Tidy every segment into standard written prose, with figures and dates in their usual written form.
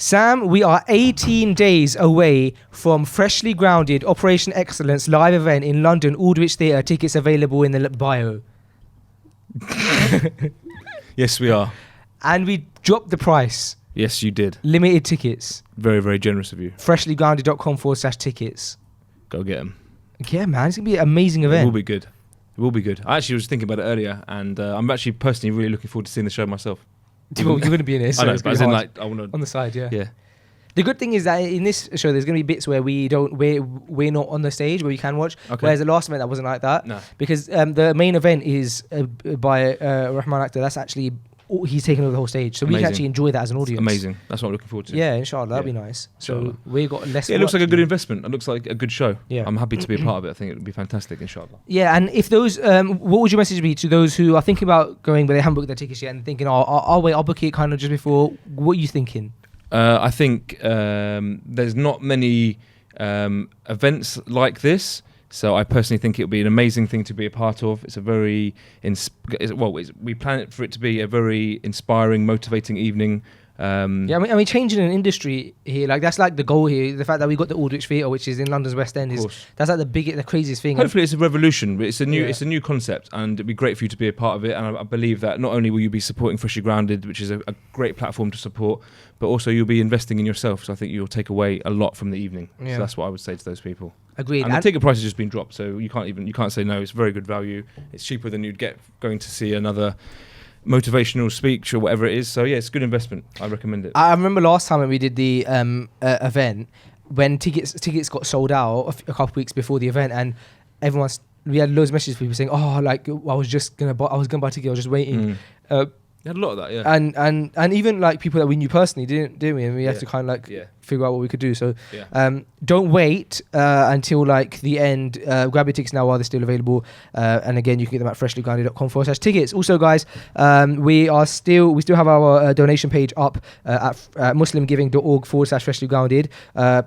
Sam, we are 18 days away from Freshly Grounded Operation Excellence live event in London, Aldwych Theatre. Tickets available in the bio. Yes, we are. And we dropped the price. Yes, you did. Limited tickets. Very, very generous of you. freshlygrounded.com/tickets. Go get them. Yeah, man. It's going to be an amazing event. It will be good. It will be good. I actually was thinking about it earlier, and I'm actually personally really looking forward to seeing the show myself. You're going to be in it. So I know, but as in, like, I want to... On the side, yeah. Yeah. The good thing is that in this show, there's going to be bits where we're not on the stage where you can watch. Okay. Whereas the last event, that wasn't like that. No. Because the main event is by Rahman Akhtar. That's actually... he's taking over the whole stage, so we can actually enjoy that as an audience. Amazing. That's what I'm looking forward to. Yeah, inshallah, that'd be nice. So we got less. Yeah, it looks like a good investment. It looks like a good show. Yeah, I'm happy to be a part of it. I think it would be fantastic, inshallah. Yeah, and if those, what would your message be to those who are thinking about going but they haven't booked their tickets yet and thinking, I'll wait, I'll book it kind of just before? What are you thinking? I think there's not many events like this. So I personally think it would be an amazing thing to be a part of. It's a very, we plan it for it to be a very inspiring, motivating evening. I mean, changing an industry here, like that's like the goal here. The fact that we got the Aldwych Theatre, which is in London's West End, that's like the craziest thing. Hopefully, it's a revolution. It's a new concept, and it'd be great for you to be a part of it. And I believe that not only will you be supporting Freshly Grounded, which is a great platform to support, but also you'll be investing in yourself. So I think you'll take away a lot from the evening. Yeah. So that's what I would say to those people. Agreed. And the ticket price has just been dropped, so you can't say no. It's very good value. It's cheaper than you'd get going to see another motivational speech or whatever it is. So yeah, it's a good investment. I recommend it. I remember last time when we did the event, when tickets got sold out a couple of weeks before the event, and we had loads of messages from people saying, I was gonna buy a ticket, I was just waiting. You had a lot of that, yeah. And even like people that we knew personally, didn't we? And we had to kind of figure out what we could do. So don't wait until like the end. Grab your tickets now while they're still available. And again, you can get them at freshlygrounded.com/tickets. Also, guys, we still have our donation page up at muslimgiving.org/freshlygrounded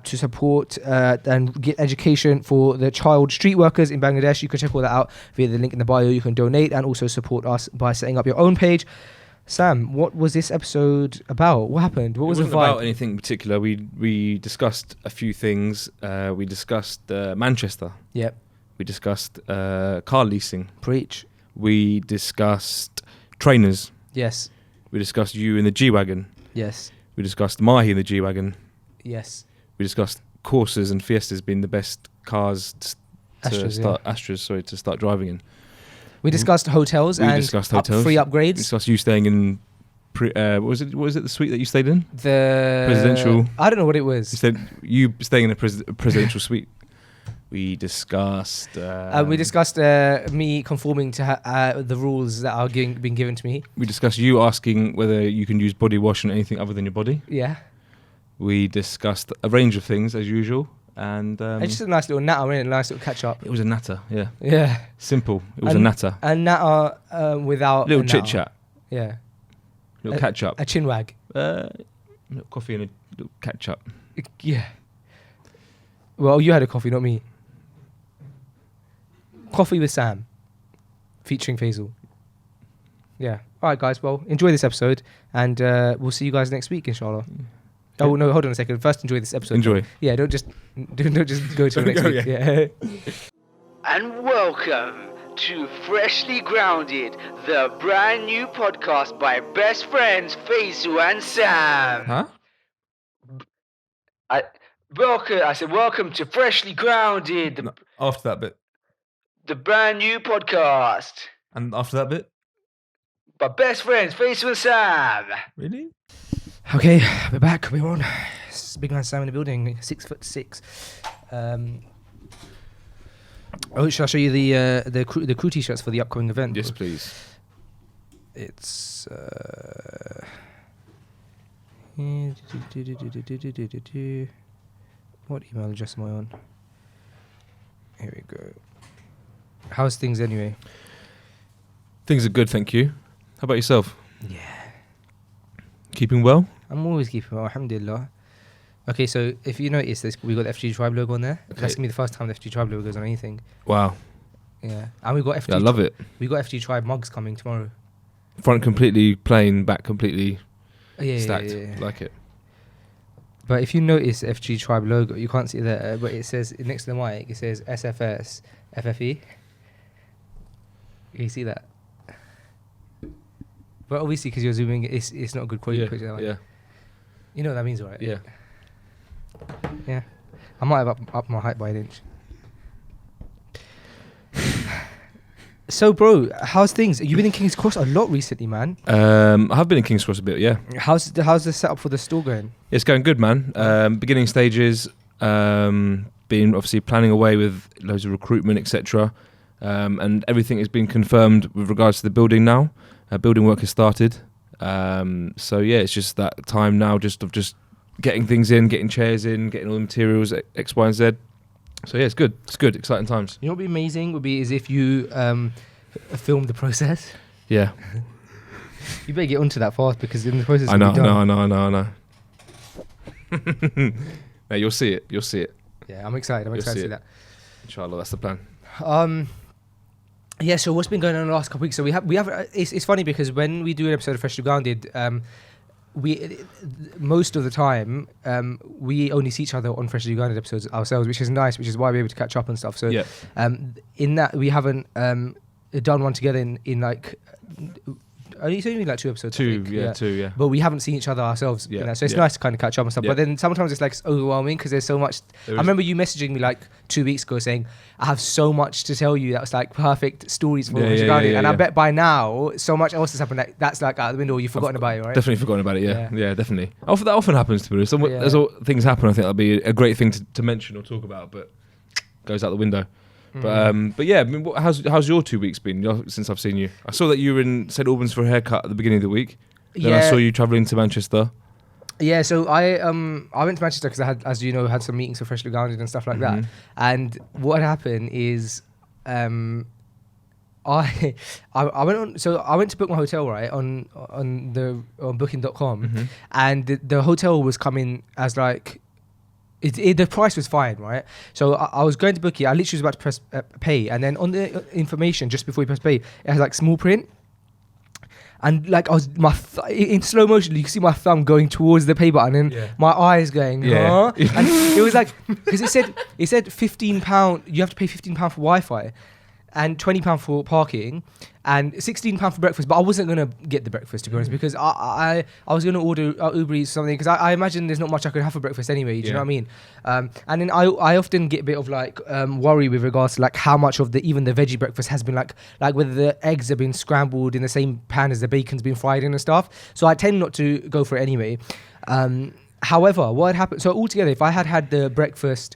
to support and get education for the child street workers in Bangladesh. You can check all that out via the link in the bio. You can donate and also support us by setting up your own page. Sam, what was this episode about? What happened? What was the vibe? It wasn't about anything in particular. We discussed a few things. We discussed Manchester. Yep. We discussed car leasing. Preach. We discussed trainers. Yes. We discussed you in the G-Wagon. Yes. We discussed Mahi in the G-Wagon. Yes. We discussed Corsas and Fiestas being the best cars to start driving in. We discussed hotels free upgrades. We discussed you staying in, what was it the suite that you stayed in? The presidential. I don't know what it was. You staying in a presidential suite. We discussed. Me conforming to the rules that are being given to me. We discussed you asking whether you can use body wash on anything other than your body. Yeah. We discussed a range of things as usual. And it's just a nice little natter, a nice little catch up. It was a natter, yeah. Yeah. Simple. It was a natter. A natter without little chit chat. Yeah. Little catch up. A chin wag. Little coffee and a little catch up. Yeah. Well, you had a coffee, not me. Coffee with Sam, featuring Faisal. Yeah. All right, guys. Well, enjoy this episode, and we'll see you guys next week, inshallah. Oh no! Hold on a second. First, enjoy this episode. Enjoy. Yeah, don't just go to next week. Yeah. And welcome to Freshly Grounded, the brand new podcast by best friends Faisal and Sam. Huh? I said welcome to Freshly Grounded. After that bit. The brand new podcast. And after that bit. By best friends Faisal and Sam. Really? Okay, we're back. We're on. It's big man Sam in the building, 6'6". Shall I show you the crew t-shirts for the upcoming event? Yes, please. It's what email address am I on? Here we go. How's things anyway? Things are good, thank you. How about yourself? Yeah. Keeping well? I'm always keeping well, alhamdulillah. Okay, so if you notice this, we got the FG Tribe logo on there. Okay. That's gonna be the first time the FG Tribe logo goes on anything. Wow. Yeah, and we got FG. Yeah, I love it. We got FG Tribe mugs coming tomorrow. Front completely plain, back completely stacked. Yeah. Like it. But if you notice FG Tribe logo, you can't see it there, but it says next to the mic, it says SFS FFE. You see that? But obviously, because you're zooming, it's not a good quality picture. That way. Yeah. You know what that means, right? Yeah. Yeah. I might have up my height by an inch. So, bro, how's things? You've been in King's Cross a lot recently, man. I have been in King's Cross a bit, yeah. How's the setup for the store going? It's going good, man. Beginning stages, been obviously planning away with loads of recruitment, etc. And everything has been confirmed with regards to the building now. Building work has started. So yeah, it's just that time now just getting things in, getting chairs in, getting all the materials, X, Y, and Z. So yeah, it's good. It's good. Exciting times. You know what would be amazing would be is if you filmed the process. Yeah. You better get onto that fast because in the process. I know. No, you'll see it. You'll see it. Yeah, I'm excited. I'm excited to see that. Inshallah, that's the plan. Yeah. So what's been going on in the last couple of weeks? So we have. It's funny because when we do an episode of Freshly Grounded, we most of the time we only see each other on Freshly Grounded episodes ourselves, which is nice, which is why we're able to catch up and stuff. So in that we haven't done one together in like only like 2 episodes. Two. But we haven't seen each other ourselves. Yeah. So it's nice to kind of catch up and stuff. Yeah. But then sometimes it's like overwhelming because there's so much. I remember you messaging me like 2 weeks ago saying, I have so much to tell you. That was like perfect stories for and I bet by now so much else has happened that's like out the window. You've forgotten about it, right? Definitely forgotten about it. Yeah, definitely. That often happens to me. There's all things happen. I think that'll be a great thing to mention or talk about, but goes out the window. But yeah, I mean, how's your 2 weeks been since I've seen you? I saw that you were in St Albans for a haircut at the beginning of the week. Then I saw you travelling to Manchester. Yeah, so I went to Manchester because I had, as you know, had some meetings for Freshly Grounded and stuff like that. And what happened is, I went on. So I went to book my hotel right on booking.com, and the hotel was coming as like. The price was fine, right? So I was going to book it. I literally was about to press pay, and then on the information just before you press pay, it has like small print, and like I was in slow motion. You can see my thumb going towards the pay button, and my eyes going, huh? And it was like because it said £15. You have to pay £15 for Wi-Fi, and £20 for parking, and £16 for breakfast. But I wasn't gonna get the breakfast, to be honest, because I was gonna order Uber Eats something because I imagine there's not much I could have for breakfast anyway. Do you know what I mean? And then I often get a bit of like worry with regards to like how much of even the veggie breakfast has been like whether the eggs have been scrambled in the same pan as the bacon's been fried in and stuff. So I tend not to go for it anyway. However, what happened? So altogether, if I had the breakfast,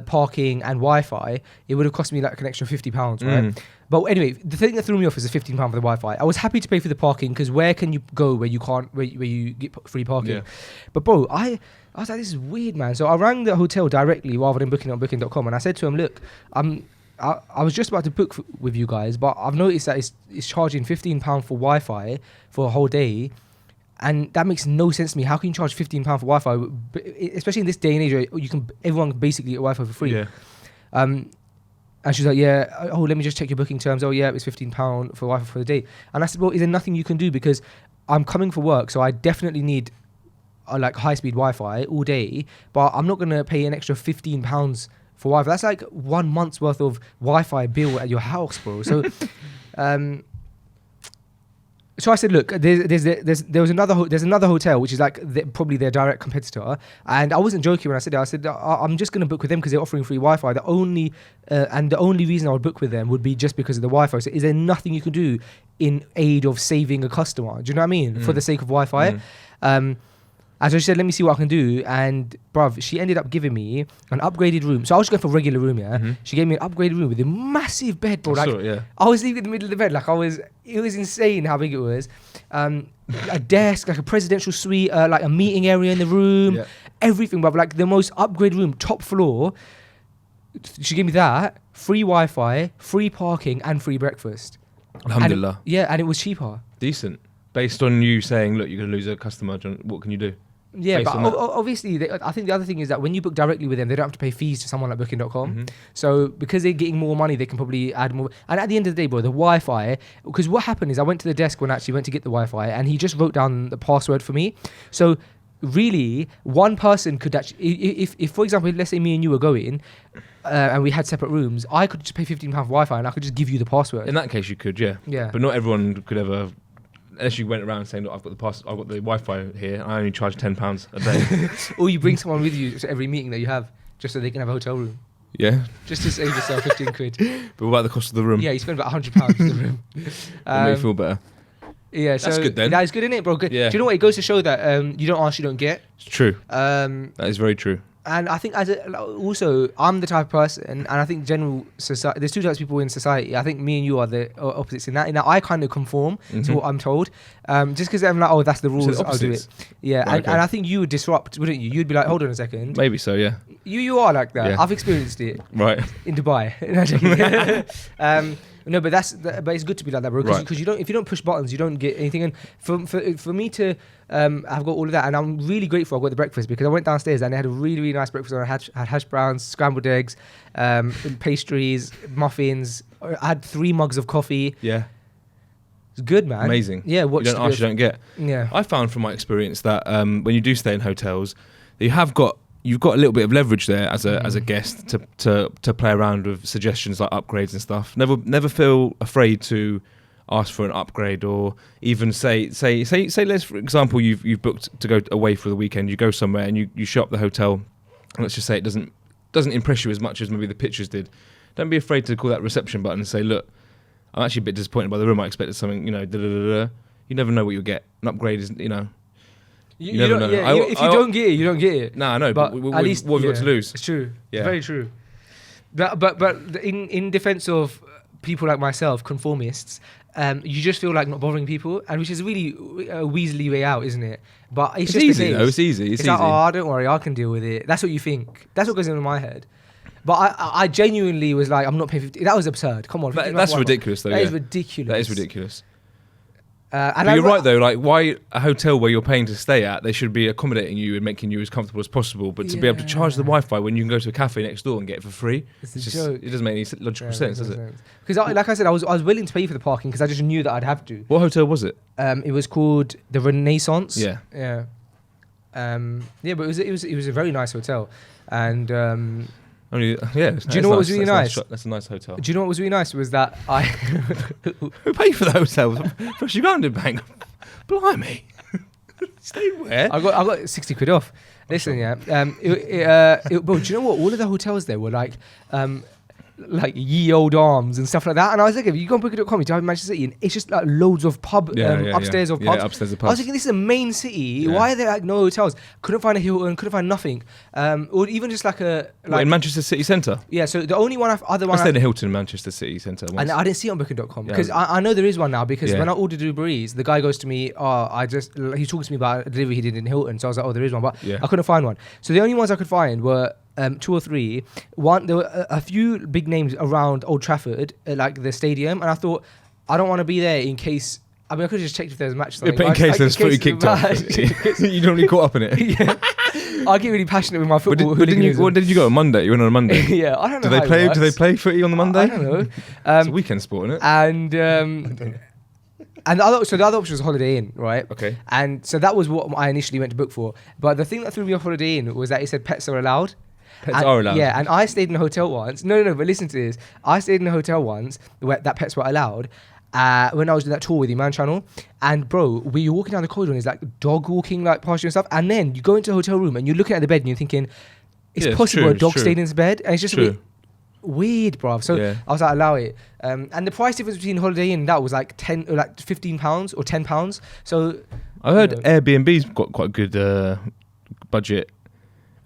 parking and Wi-Fi, it would have cost me like an extra £50, right? But anyway, the thing that threw me off is the £15 for the Wi-Fi. I was happy to pay for the parking because where can you go where you can't where you get free parking? But bro, I was like, this is weird, man. So I rang the hotel directly rather than booking on booking.com, and I said to him, look, I was just about to book with you guys, but I've noticed that it's charging £15 for Wi-Fi for a whole day. And that makes no sense to me. How can you charge £15 for Wi-Fi, especially in this day and age where everyone can basically get Wi-Fi for free? Yeah. And she's like, yeah. Oh, let me just check your booking terms. Oh, yeah, it's £15 for Wi-Fi for the day. And I said, well, is there nothing you can do because I'm coming for work, so I definitely need like high-speed Wi-Fi all day, but I'm not gonna pay an extra £15 for Wi-Fi. That's like 1 month's worth of Wi-Fi bill at your house, bro. So. So I said, look, there's another hotel which is like probably their direct competitor, and I wasn't joking when I said that. I said I'm just going to book with them because they're offering free Wi-Fi. The only reason I would book with them would be just because of the Wi-Fi. So is there nothing you can do in aid of saving a customer? Do you know what I mean? For the sake of Wi-Fi. And so she said, let me see what I can do. And bruv, she ended up giving me an upgraded room. So I was just going for a regular room, yeah? She gave me an upgraded room with a massive bed, bro. I was sleeping in the middle of the bed. It was insane how big it was. A desk, like a presidential suite, like a meeting area in the room. Everything, bruv. Like the most upgraded room, top floor. She gave me that, free Wi-Fi, free parking, and free breakfast. Alhamdulillah. And it was cheaper. Decent. Based on you saying, look, you're going to lose a customer, what can you do? Yeah, but obviously, I think the other thing is that when you book directly with them, they don't have to pay fees to someone like Booking.com. So because they're getting more money, they can probably add more. And at the end of the day, bro, the Wi-Fi, because what happened is I went to the desk when I actually went to get the Wi-Fi, and he just wrote down the password for me. So really, one person could actually, if for example, let's say me and you were going, and we had separate rooms, I could just pay £15 for Wi-Fi, and I could just give you the password. In that case, you could, yeah. Yeah. But not everyone could ever. Unless you went around saying, "Look, I've got the Wi-Fi here. I only charge £10 a day." Or you bring someone with you to every meeting that you have, just so they can have a hotel room. Yeah. Just to save yourself 15 quid. But what about the cost of the room? Yeah, you spend about £100 for the room. Make you feel better. Yeah, That's good then. That is good, isn't it, bro? Good. Yeah. Do you know what? It goes to show that you don't ask, you don't get. It's true. That is very true. And I think also, I'm the type of person, and I think general society, there's two types of people in society. I think me and you are the opposites in that. In that I kind of conform to what I'm told. Just because I'm like, oh, that's the rules, I'll do it. Yeah, right, and I think you would disrupt, wouldn't you? You'd be like, hold on a second. Maybe so, yeah. You are like that. Yeah. I've experienced it. Right. In Dubai. No, but but it's good to be like that, bro. Because if you don't push buttons, you don't get anything. And for me to I've got all of that, and I'm really grateful I got the breakfast, because I went downstairs and they had a really, really nice breakfast. I had hash browns, scrambled eggs, pastries, muffins. I had 3 mugs of coffee. Yeah. It's good, man. Amazing. Yeah. You don't ask, you don't get. Yeah. I found from my experience that when you do stay in hotels, you've got a little bit of leverage there as a guest to play around with suggestions like upgrades and stuff. Never feel afraid to ask for an upgrade, or even say let's, for example, you've booked to go away for the weekend. You go somewhere and you show up the hotel, and let's just say it doesn't impress you as much as maybe the pictures did. Don't be afraid to call that reception button and say, look, I'm actually a bit disappointed by the room. I expected something, You never know what you'll get. An upgrade is, You never know. Yeah, if you don't get it, you don't get it. No, I know. But at least what have you got to lose? It's true. Yeah. Very true. But in defense of people like myself, conformists, you just feel like not bothering people, and which is really a Weasley way out, isn't it? But it's just easy, though. It's easy. It's easy. like, oh, don't worry, I can deal with it. That's what you think. That's what goes into my head. But I genuinely was like, I'm not paying 50. That was absurd. Come on. That's ridiculous, though. That is ridiculous. That is ridiculous. And but you're right, though. Like, why a hotel where you're paying to stay at, they should be accommodating you and making you as comfortable as possible. But to be able to charge the Wi-Fi when you can go to a cafe next door and get it for free, it's a joke. It doesn't make any logical sense, does it? Because, like I said, I was willing to pay for the parking because I just knew that I'd have to. What hotel was it? It was called the Renaissance. Yeah. Yeah. But it was a very nice hotel, and. Do you know what was really nice? That's a nice hotel. Do you know what was really nice? Was that Who paid for the hotel? Freshly Grounded Bank. Blimey. Stay where? I got 60 quid off. Listen, yeah. But do you know what? All of the hotels there were like ye old arms and stuff like that. And I was like, if you go on booking.com, you type in Manchester City, and it's just like loads of upstairs of pubs. Yeah, upstairs of pubs. I was thinking, this is a main city. Yeah. Why are there like no hotels? Couldn't find a Hilton, couldn't find nothing. Or even just like a... What, in Manchester City Centre? Yeah, so the only one I stayed in Hilton in Manchester City Centre once. And I didn't see it on booking.com because I know there is one now, because when I ordered Uber Eats, the guy goes to me, he talks to me about a delivery he did in Hilton. So I was like, oh, there is one, but I couldn't find one. So the only ones I could find were 2 or 3. There were a few big names around Old Trafford, like the stadium, and I thought, I don't want to be there in case. I mean, I could have just checked if there's a match. But in case there's footy kicked off, you don't really caught up in it. Yeah. I get really passionate with my football. What did you go on Monday? You went on a Monday. Yeah, I don't know. Do they play footy on the Monday? I don't know. It's a weekend sport, isn't it? And the other option was Holiday Inn, right? Okay. And so that was what I initially went to book for. But the thing that threw me off Holiday Inn was that it said pets are allowed. Pets are allowed. Yeah, and I stayed in a hotel once. No, but listen to this. I stayed in a hotel once where that pets were allowed. When I was doing that tour with Iman Channel, and bro, we were walking down the corridor and there's like dog walking like past you and stuff, and then you go into a hotel room and you're looking at the bed and you're thinking, it's possible a dog stayed in his bed, and it's just a bit weird, bro. So I was like, allow it. And the price difference between Holiday Inn and that was like £15 or £10. So I heard Airbnb's got quite good budget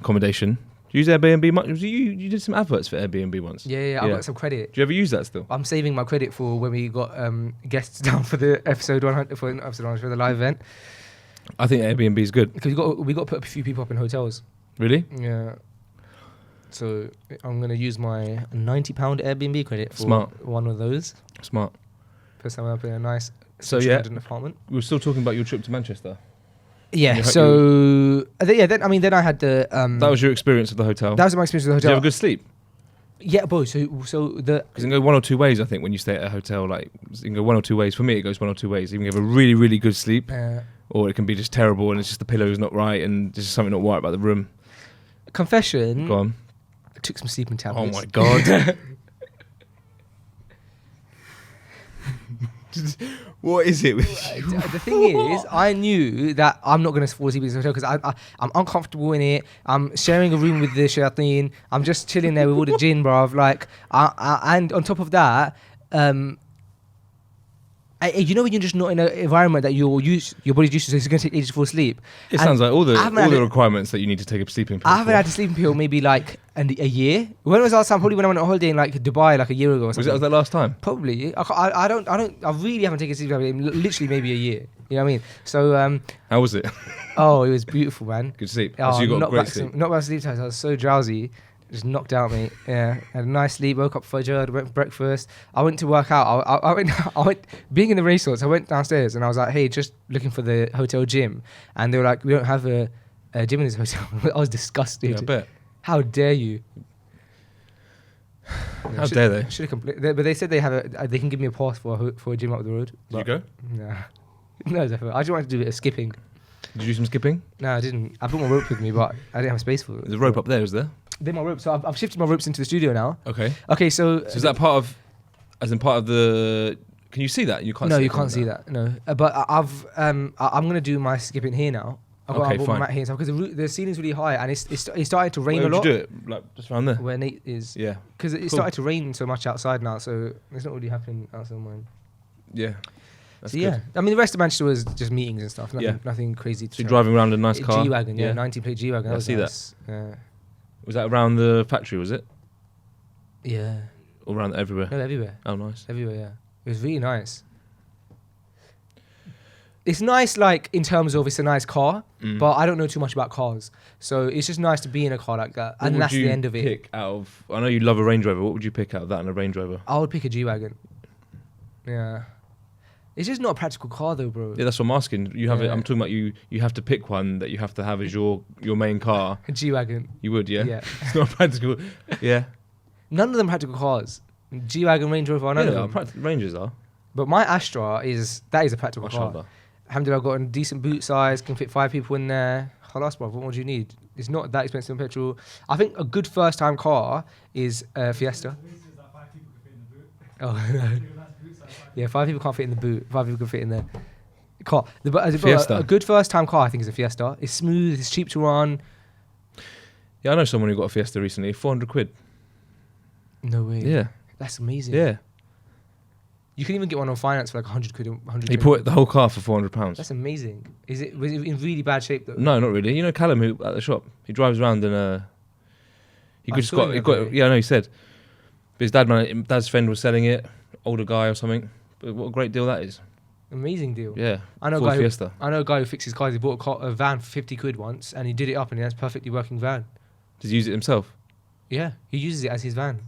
accommodation. Do you use Airbnb much? You did some adverts for Airbnb once. Yeah, I got some credit. Do you ever use that still? I'm saving my credit for when we got guests down for the episode 100 for the live event. I think Airbnb is good because we got to put a few people up in hotels. Really? Yeah. So I'm gonna use my £90 Airbnb credit for one of those. Smart. Put someone up in a nice apartment. We were still talking about your trip to Manchester. Yeah, then I had the... that was your experience of the hotel? That was my experience of the hotel. Did you have a good sleep? Yeah, boy, so the... Because it can go one or two ways, I think, when you stay at a hotel. Like, it can go one or two ways. For me, it goes one or two ways. You can have a really, really good sleep, or it can be just terrible and it's just the pillow's not right and there's just something not right about the room. Confession. Go on. I took some sleeping Oh tablets. my god. What is it with you? The thing is, I knew that I'm not going to fall asleep in this hotel because I'm uncomfortable in it. I'm sharing a room with the shayateen. I'm just chilling there with all the jinn, bruv. Like, and on top of that, you know when you're just not in an environment that your body's used to, so it's going to take ages to fall asleep. It sounds like all the requirements that you need to take a sleeping pill. I haven't had a sleeping pill maybe like a year. When was the last time? Probably when I went on holiday in like Dubai like a year ago or something. Was that last time? Probably. I really haven't taken a sleeping pill in literally maybe a year. You know what I mean? So how was it? Oh, it was beautiful, man. Good sleep. Oh, So you got great sleep. Not bad sleep times. I was so drowsy. Just knocked out, mate. Yeah, had a nice sleep. Woke up fajr, went for breakfast. I went to work out. I went being in the resorts. I went downstairs and I was like, "Hey, just looking for the hotel gym." And they were like, "We don't have a gym in this hotel." I was disgusted. Yeah, I bet. How dare you? How dare they? Should have but they said they have they can give me a pass for a gym up the road. Did you go? Nah. No, definitely. I just wanted to do a bit of skipping. Did you do some skipping? No, I didn't. I brought my rope with me, but I didn't have space for it. There's a rope up there, is there? Then my rope. So I've shifted my ropes into the studio now. Okay. Okay, so is that part of the? Can you see that? You can't. No, you can't see that. No, but I'm gonna do my skipping here now. I've got my mat here because the ceiling's really high and it's started to rain a lot. Where would you do it? Like just around there? Where Nate is. Yeah. Because it started to rain so much outside now, so it's not really happening outside mine. Yeah. That's so good. yeah, I mean the rest of Manchester was just meetings and stuff. Nothing crazy. So you're driving around a nice car. G-Wagon, 19-plate G-Wagon. I see nice. That. Yeah. Was that around the factory, was it? Yeah. All around everywhere? No, everywhere. Oh, nice. Everywhere, yeah. It was really nice. It's nice, like, in terms of it's a nice car, but I don't know too much about cars. So it's just nice to be in a car like that. And that's the end of it. Pick out of, I know you love a Range Rover. What would you pick out of that in a Range Rover? I would pick a G-Wagon. Yeah. It's just not a practical car though, bro. Yeah, that's what I'm asking. You have it. I'm talking about you have to pick one that you have to have as your main car. A G-Wagon. You would, yeah? Yeah. It's not practical. Yeah. None of them are practical cars. G-Wagon, Range Rover, none of them. Rangers are. But my Astra is a practical car. Alhamdulillah, I've got a decent boot size, can fit 5 people in there. Khalas, bro, what more do you need? It's not that expensive in petrol. I think a good first-time car is a Fiesta. Oh, no. Yeah, 5 people can't fit in the boot. 5 people can fit in the car. Fiesta. A good first-time car, I think, is a Fiesta. It's smooth, it's cheap to run. Yeah, I know someone who got a Fiesta recently. 400 quid. No way. Yeah. That's amazing. Yeah. You can even get one on finance for like 100 quid. 100 He bought the whole car for £400. That's amazing. Was it in really bad shape though? No, not really. You know Callum who at the shop? He drives around in a... He got yeah, I know he said. But his dad's friend was selling it. Older guy or something. But what a great deal that is. Amazing deal. Yeah. I know a guy who fixes cars. He bought a van for 50 quid once and he did it up and he has a perfectly working van. Does he use it himself? Yeah, he uses it as his van.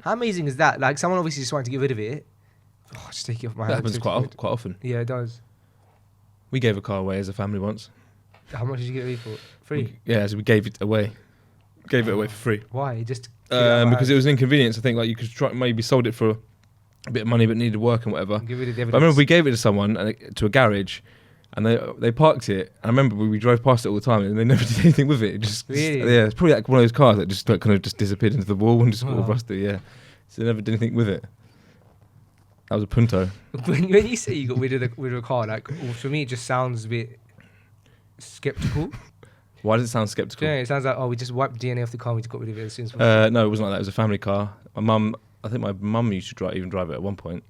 How amazing is that? Like someone obviously just wanted to get rid of it. Oh, just take it off my hands. That happens quite often. Yeah, it does. We gave a car away as a family once. How much did you get it for? Free? So we gave it away. Gave it away for free. Why? Just because it was an inconvenience. I think like you could maybe sold it for a bit of money but needed work and whatever. Give it the evidence. I remember we gave it to someone to a garage, and they parked it. And I remember we drove past it all the time, and they never did anything with it. Yeah, it's probably like one of those cars that just like, kind of just disappeared into the wall and just all rusty. Yeah, so they never did anything with it. That was a Punto. When you say you got rid of a car, like for me, it just sounds a bit skeptical. Why does it sound skeptical? Yeah, it sounds like we just wiped DNA off the car, and we just got rid of it as soon as possible. No, it wasn't like that. It was a family car. I think my mum used to drive it at one point.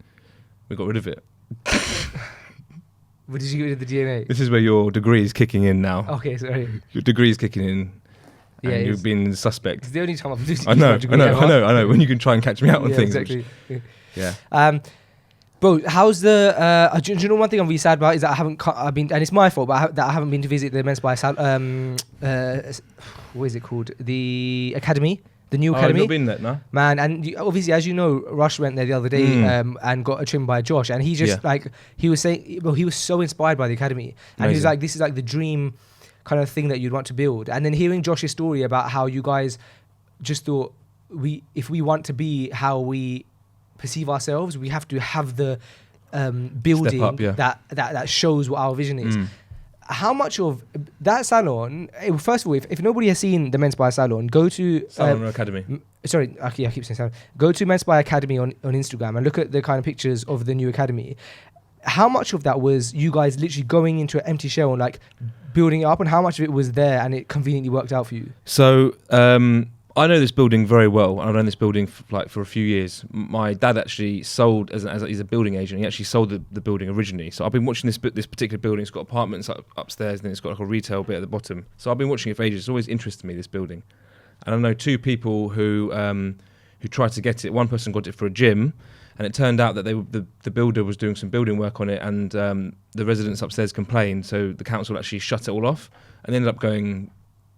We got rid of it. But did you get rid of the DNA? This is where your degree is kicking in now. Okay, sorry. Your degree is kicking in. Yeah, and you've been suspect. It's the only time I've used I know. When you can try and catch me out on things. Exactly. Yeah. Bro, how's the? Do you know one thing I'm really sad about is that I've been, and it's my fault, but I haven't been to visit the Men's by what is it called? The academy, the new academy. I've not been there, no. Man, and obviously, as you know, Rush went there the other day and got a trim by Josh, and he just he was saying, well, he was so inspired by the academy, and Amazing. he was like, this is like the dream kind of thing that you'd want to build, and then hearing Josh's story about how you guys just thought if we want to be how we perceive ourselves, we have to have the building up, yeah. that shows what our vision is. How much of that salon? First of all, if nobody has seen the Men's By Salon, go to Salon Academy. Sorry, I keep saying salon. Go to Men's By Academy on Instagram and look at the kind of pictures of the new academy. How much of that was you guys literally going into an empty shell and like building it up, and how much of it was there and it conveniently worked out for you? So I know this building very well. I've known this building for a few years. My dad actually sold, as he's a building agent, he actually sold the building originally. So I've been watching this particular building. It's got apartments upstairs, and then it's got like a retail bit at the bottom. So I've been watching it for ages. It's always interested me, this building. And I know two people who tried to get it. One person got it for a gym, and it turned out that the builder was doing some building work on it, and the residents upstairs complained. So the council actually shut it all off, and ended up going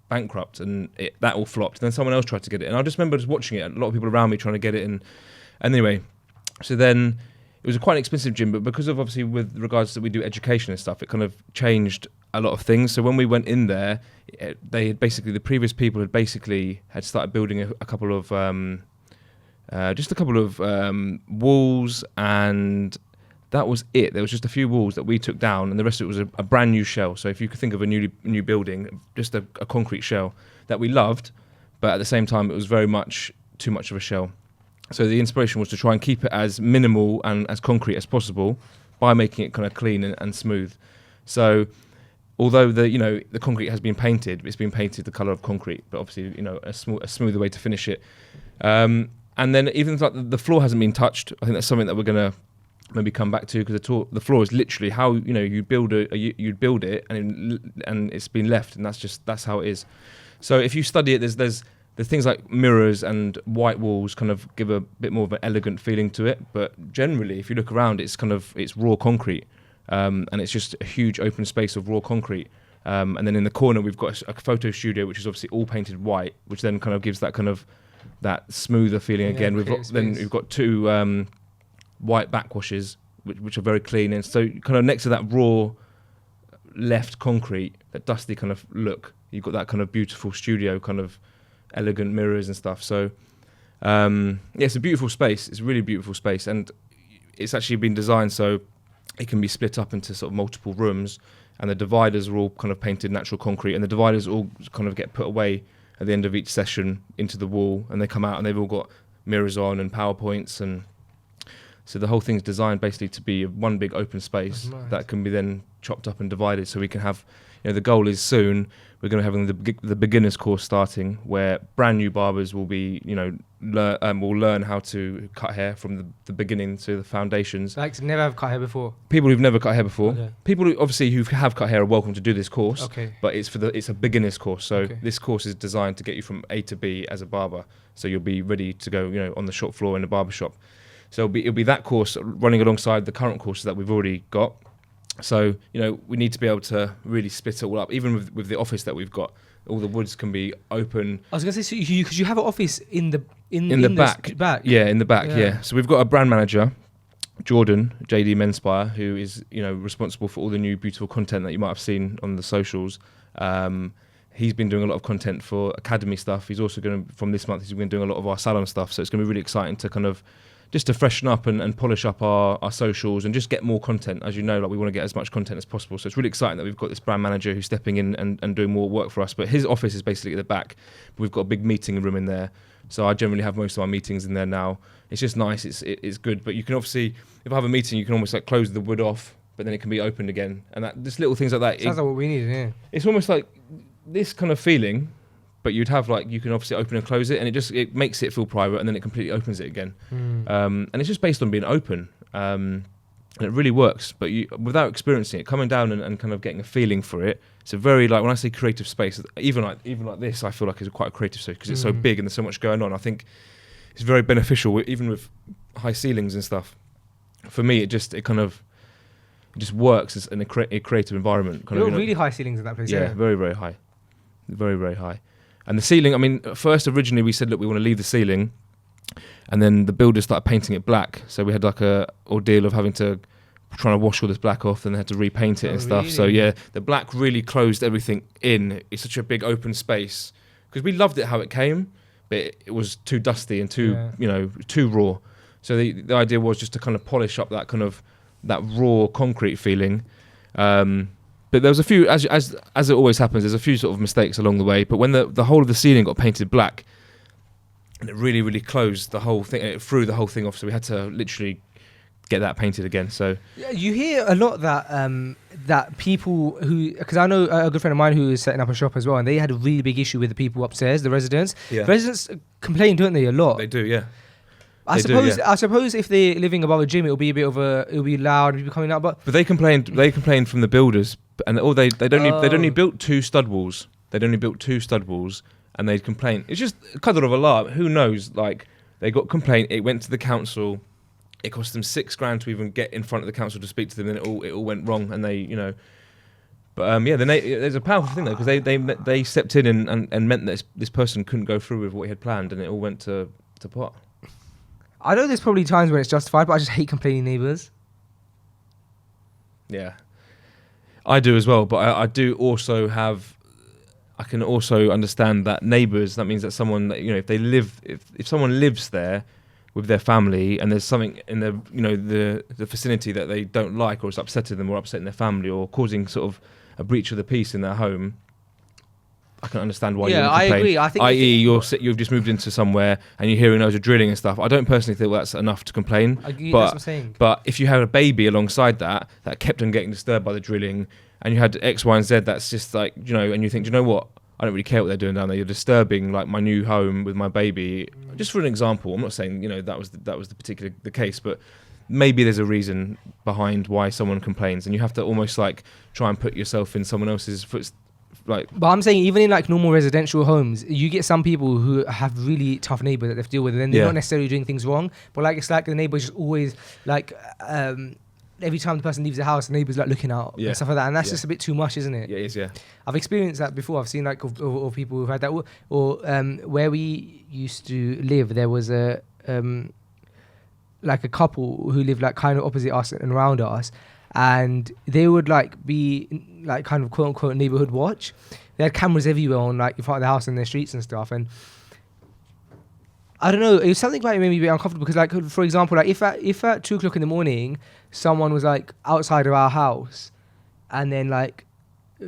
bankrupt, and that all flopped. And then someone else tried to get it, and I just remember just watching it, a lot of people around me trying to get it, and anyway, so then it was a quite an expensive gym, but because of obviously with regards to we do education and stuff, it kind of changed a lot of things. So when we went in there, they had basically, the previous people had started building a couple of walls, and that was it. There was just a few walls that we took down, and the rest of it was a brand new shell. So if you could think of a new building, just a concrete shell that we loved, but at the same time it was very much too much of a shell. So the inspiration was to try and keep it as minimal and as concrete as possible by making it kind of clean and smooth. So although the concrete has been painted, it's been painted the colour of concrete, but obviously a smoother way to finish it. And then even like the floor hasn't been touched. I think that's something that we're gonna maybe come back to, because the floor is literally how you build you'd build it, and it's been left, and that's how it is. So if you study it, there's things like mirrors and white walls kind of give a bit more of an elegant feeling to it. But generally, if you look around, it's raw concrete, and it's just a huge open space of raw concrete. And then in the corner we've got a photo studio, which is obviously all painted white, which then kind of gives that kind of that smoother feeling again. We've got two white backwashes, which are very clean, and so kind of next to that raw left concrete, that dusty kind of look, you've got that kind of beautiful studio, kind of elegant mirrors and stuff. So it's a beautiful space. It's a really beautiful space, and it's actually been designed so it can be split up into sort of multiple rooms, and the dividers are all kind of painted natural concrete, and the dividers all kind of get put away at the end of each session into the wall, and they come out and they've all got mirrors on and PowerPoints, and so the whole thing's designed basically to be one big open space that can be then chopped up and divided. So we can have, the goal is soon we're going to have the beginners course starting, where brand new barbers will be, will learn how to cut hair from the beginning to the foundations. Like to never have cut hair before. People who've never cut hair before. Okay. People who have cut hair are welcome to do this course. Okay. But it's a beginners course. So this course is designed to get you from A to B as a barber. So you'll be ready to go, on the shop floor in a barber shop. So it'll be that course running alongside the current courses that we've already got. So, we need to be able to really split it all up. Even with the office that we've got, all the woods can be open. I was going to say, because you have an office in the back. Yeah, in the back, yeah. So we've got a brand manager, Jordan, JD Menspire, who is, responsible for all the new beautiful content that you might have seen on the socials. He's been doing a lot of content for Academy stuff. He's also from this month, he's been doing a lot of our salon stuff. So it's going to be really exciting to kind of just to freshen up and polish up our socials and just get more content. As you know, we want to get as much content as possible. So it's really exciting that we've got this brand manager who's stepping in and doing more work for us. But his office is basically at the back. But we've got a big meeting room in there. So I generally have most of my meetings in there now. It's just nice. It's good. But you can obviously, if I have a meeting, you can almost close the wood off, but then it can be opened again. And just little things like that. Sounds like what we need, yeah. It's almost like this kind of feeling, but you'd have you can obviously open and close it, and it makes it feel private, and then it completely opens it again. And it's just based on being open, and it really works. But without experiencing it, coming down and kind of getting a feeling for it, it's a very when I say creative space, even like this, I feel like it's quite a creative space because it's so big and there's so much going on. I think it's very beneficial, even with high ceilings and stuff. For me, it just works as a creative environment. Really high ceilings in that place. Yeah, very, very high. Very, very high. And the ceiling, first originally we said, look, we want to leave the ceiling, and then the builders started painting it black. So we had a ordeal of having to trying to wash all this black off, and they had to repaint it and stuff. Really? So yeah, the black really closed everything in. It's such a big open space because we loved it how it came, but it was too dusty and too raw. So the idea was just to kind of polish up that kind of that raw concrete feeling. But there was a few, as it always happens, there's a few sort of mistakes along the way. But when the whole of the ceiling got painted black, and it really, really closed the whole thing, it threw the whole thing off. So we had to literally get that painted again. So yeah, you hear a lot that that people who, because I know a good friend of mine who is setting up a shop as well, and they had a really big issue with the people upstairs, the residents. Yeah. Residents complain, don't they, a lot? They do, yeah. I suppose if they're living above a gym, it'll be a bit of it'll be loud, it'll be coming out. But they complained from the builders, and they'd only built 2 stud walls. They'd only built 2 stud walls, and they'd complain. It's just a kind of alarm. Who knows? Like, they got complaint. It went to the council. It cost them $6,000 to even get in front of the council to speak to them. And it all went wrong, and they, you know. But there's a powerful thing though, because they stepped in and meant that this person couldn't go through with what he had planned, and it all went to pot. I know there's probably times when it's justified, but I just hate complaining neighbours. Yeah, I do as well. But I do also have. I can also understand that neighbours. That means that someone, that, you know, if someone lives there with their family, and there's something in the vicinity that they don't like, or it's upsetting them, or upsetting their family, or causing sort of a breach of the peace in their home. I can understand why you would complain. I agree. I think i.e. you've just moved into somewhere and you're hearing loads of drilling and stuff. I don't personally think that's enough to complain. I agree, that's what I'm saying. But if you had a baby alongside that kept on getting disturbed by the drilling, and you had X, Y, and Z, that's just like, you know, and you think, do you know what? I don't really care what they're doing down there. You're disturbing like my new home with my baby. Just for an example, I'm not saying, you know, that was the case, but maybe there's a reason behind why someone complains, and you have to almost like try and put yourself in someone else's footsteps. But I'm saying even in like normal residential homes, you get some people who have really tough neighbours that they have to deal with, and then they're not necessarily doing things wrong, but like it's like the neighbours just always like every time the person leaves the house, the neighbours like looking out and stuff like that, and that's just a bit too much, isn't it? Yeah, it is. Yeah, I've experienced that before. I've seen like of people who've had that, or where we used to live, there was a like a couple who lived like kind of opposite us and around us. And they would like be like kind of quote unquote neighborhood watch. They had cameras everywhere on like in front of the house and their streets and stuff. And I don't know, it was something about it made me a bit uncomfortable, because like, for example, like if at 2 o'clock in the morning someone was like outside of our house, and then like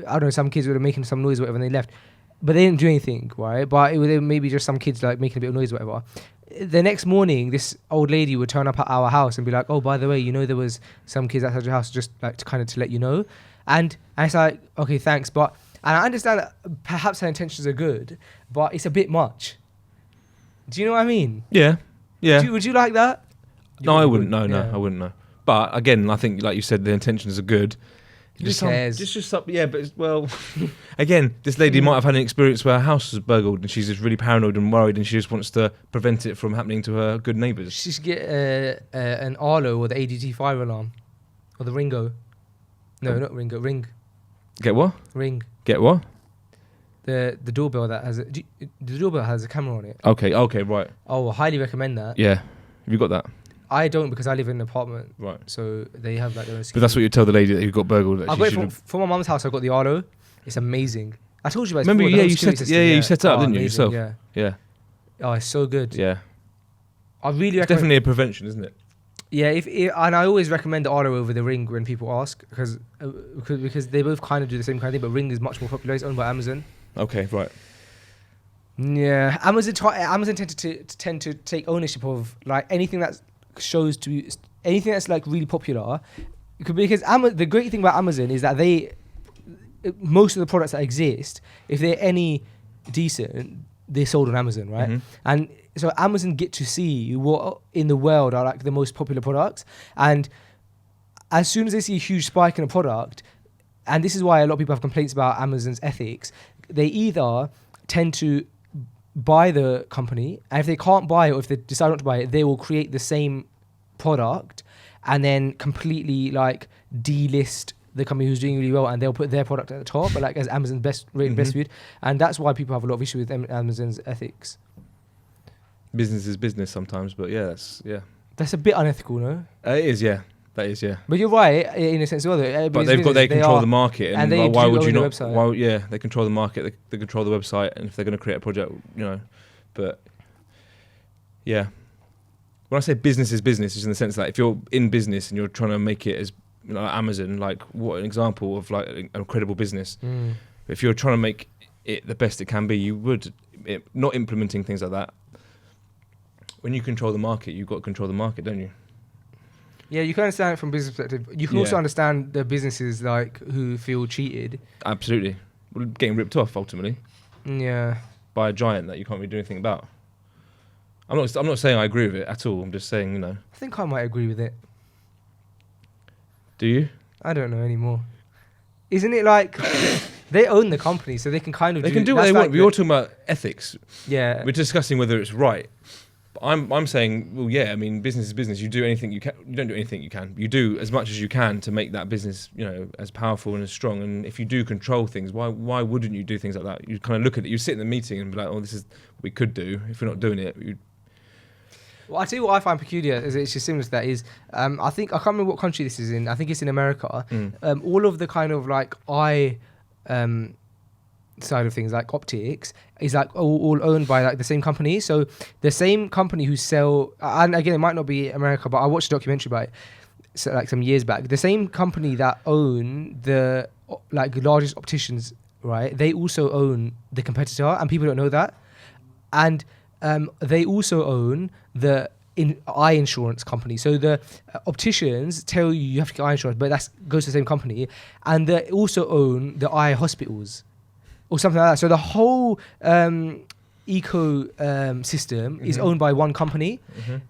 I don't know, some kids were making some noise or whatever and they left, but they didn't do anything, right? But it was maybe just some kids like making a bit of noise or whatever. The next morning, this old lady would turn up at our house and be like, "Oh, by the way, you know, there was some kids outside your house, just like to let you know." And it's like, okay, thanks, and I understand that perhaps her intentions are good, but it's a bit much. Do you know what I mean? Yeah. Would you like that? No, I wouldn't. No, I wouldn't. No. But again, I think, like you said, the intentions are good. Who cares? Yeah, but well, again, this lady might have had an experience where her house was burgled, and she's just really paranoid and worried, and she just wants to prevent it from happening to her good neighbours. She should get an Arlo or the ADT fire alarm, or the Ringo. No, not Ringo. Ring. Get what? Ring. Get what? The doorbell that has the doorbell has a camera on it. Okay, right. Oh, I highly recommend that. Yeah, have you got that? I don't, because I live in an apartment. Right. So they have like their own security. But that's what you tell the lady that who got burgled. That I got it from my mum's house. I got the Arlo. It's amazing. I told you about it. Remember, before, you set it up, didn't you, yourself? Yeah. Oh, it's so good. Yeah. I really recommend. It's definitely a prevention, isn't it? Yeah, and I always recommend the Arlo over the Ring when people ask, because they both kind of do the same kind of thing, but Ring is much more popular. It's owned by Amazon. Okay, right. Yeah, Amazon tend to take ownership of like anything that shows to anything that's like really popular, because the great thing about Amazon is that most of the products that exist, if they're any decent, they're sold on Amazon, right? Mm-hmm. And so Amazon get to see what in the world are like the most popular products, and as soon as they see a huge spike in a product, and this is why a lot of people have complaints about Amazon's ethics, they either tend to buy the company, and if they can't buy it, or if they decide not to buy it, they will create the same product and then completely like delist the company who's doing really well, and they'll put their product at the top, but like as Amazon's best viewed, and that's why people have a lot of issue with Amazon's ethics. Business is business sometimes, but that's a bit unethical, no? It is, yeah. That is, yeah. But you're right in a sense as well. But they control the market, and they why would you not? Website. They control the market. They control the website, and if they're going to create a project, but yeah. when I say business is business, it's in the sense that if you're in business and you're trying to make it as Amazon, like what an example of like an incredible business. If you're trying to make it the best it can be, you would not implementing things like that. When you control the market, you've got to control the market, don't you? Yeah, you can understand it from business perspective. You can also understand the businesses like who feel cheated. Absolutely, we're getting ripped off ultimately. Yeah, by a giant that you can't really do anything about. I'm not saying I agree with it at all. I'm just saying, I think I might agree with it. Do you? I don't know anymore. Isn't it like they own the company, so they can kind of they can do what they want. We're all talking about ethics. Yeah, we're discussing whether it's right. But I'm saying, well, yeah. I mean, business is business. You do anything you can. You don't do anything you can. You do as much as you can to make that business, as powerful and as strong. And if you do control things, why wouldn't you do things like that? You kind of look at it. You sit in the meeting and be like, oh, this is what we could do. If we're not doing it, well, I tell you what I find peculiar is it's just similar to that is I think I can't remember what country this is in. I think it's in America. All of the kind of like eye side of things like optics is like all owned by like the same company. So the same company who sell, and again it might not be America, but I watched a documentary about it like some years back. The same company that own the like largest opticians, right? They also own the competitor, and people don't know that. And they also own the eye insurance company. So the opticians tell you have to get eye insurance, but that goes to the same company. And they also own the eye hospitals or something like that. So the whole system is owned by one company.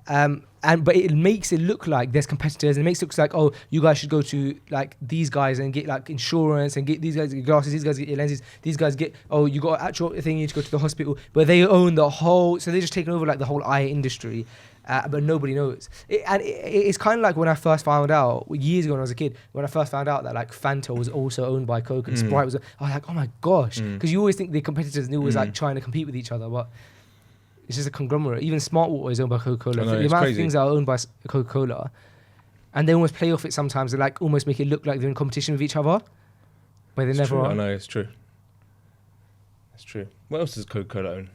But it makes it look like there's competitors, and it makes it look like, oh, you guys should go to like these guys and get like insurance, and get these guys get glasses, these guys get your lenses, these guys get, oh, you got an actual thing, you need to go to the hospital. But they own the whole, so they're just taking over like the whole eye industry. But nobody knows. It's kind of like when I first found out, years ago when I was a kid, when I first found out that like Fanta was also owned by Coke and Sprite was, I was like, oh my gosh. Because you always think the competitors and always like trying to compete with each other, but it's just a conglomerate. Even Smart Water is owned by Coca-Cola. The amount of things that are owned by Coca-Cola, and they almost play off it sometimes. They like almost make it look like they're in competition with each other, but they never are. I know, it's true. It's true. What else does Coca-Cola own?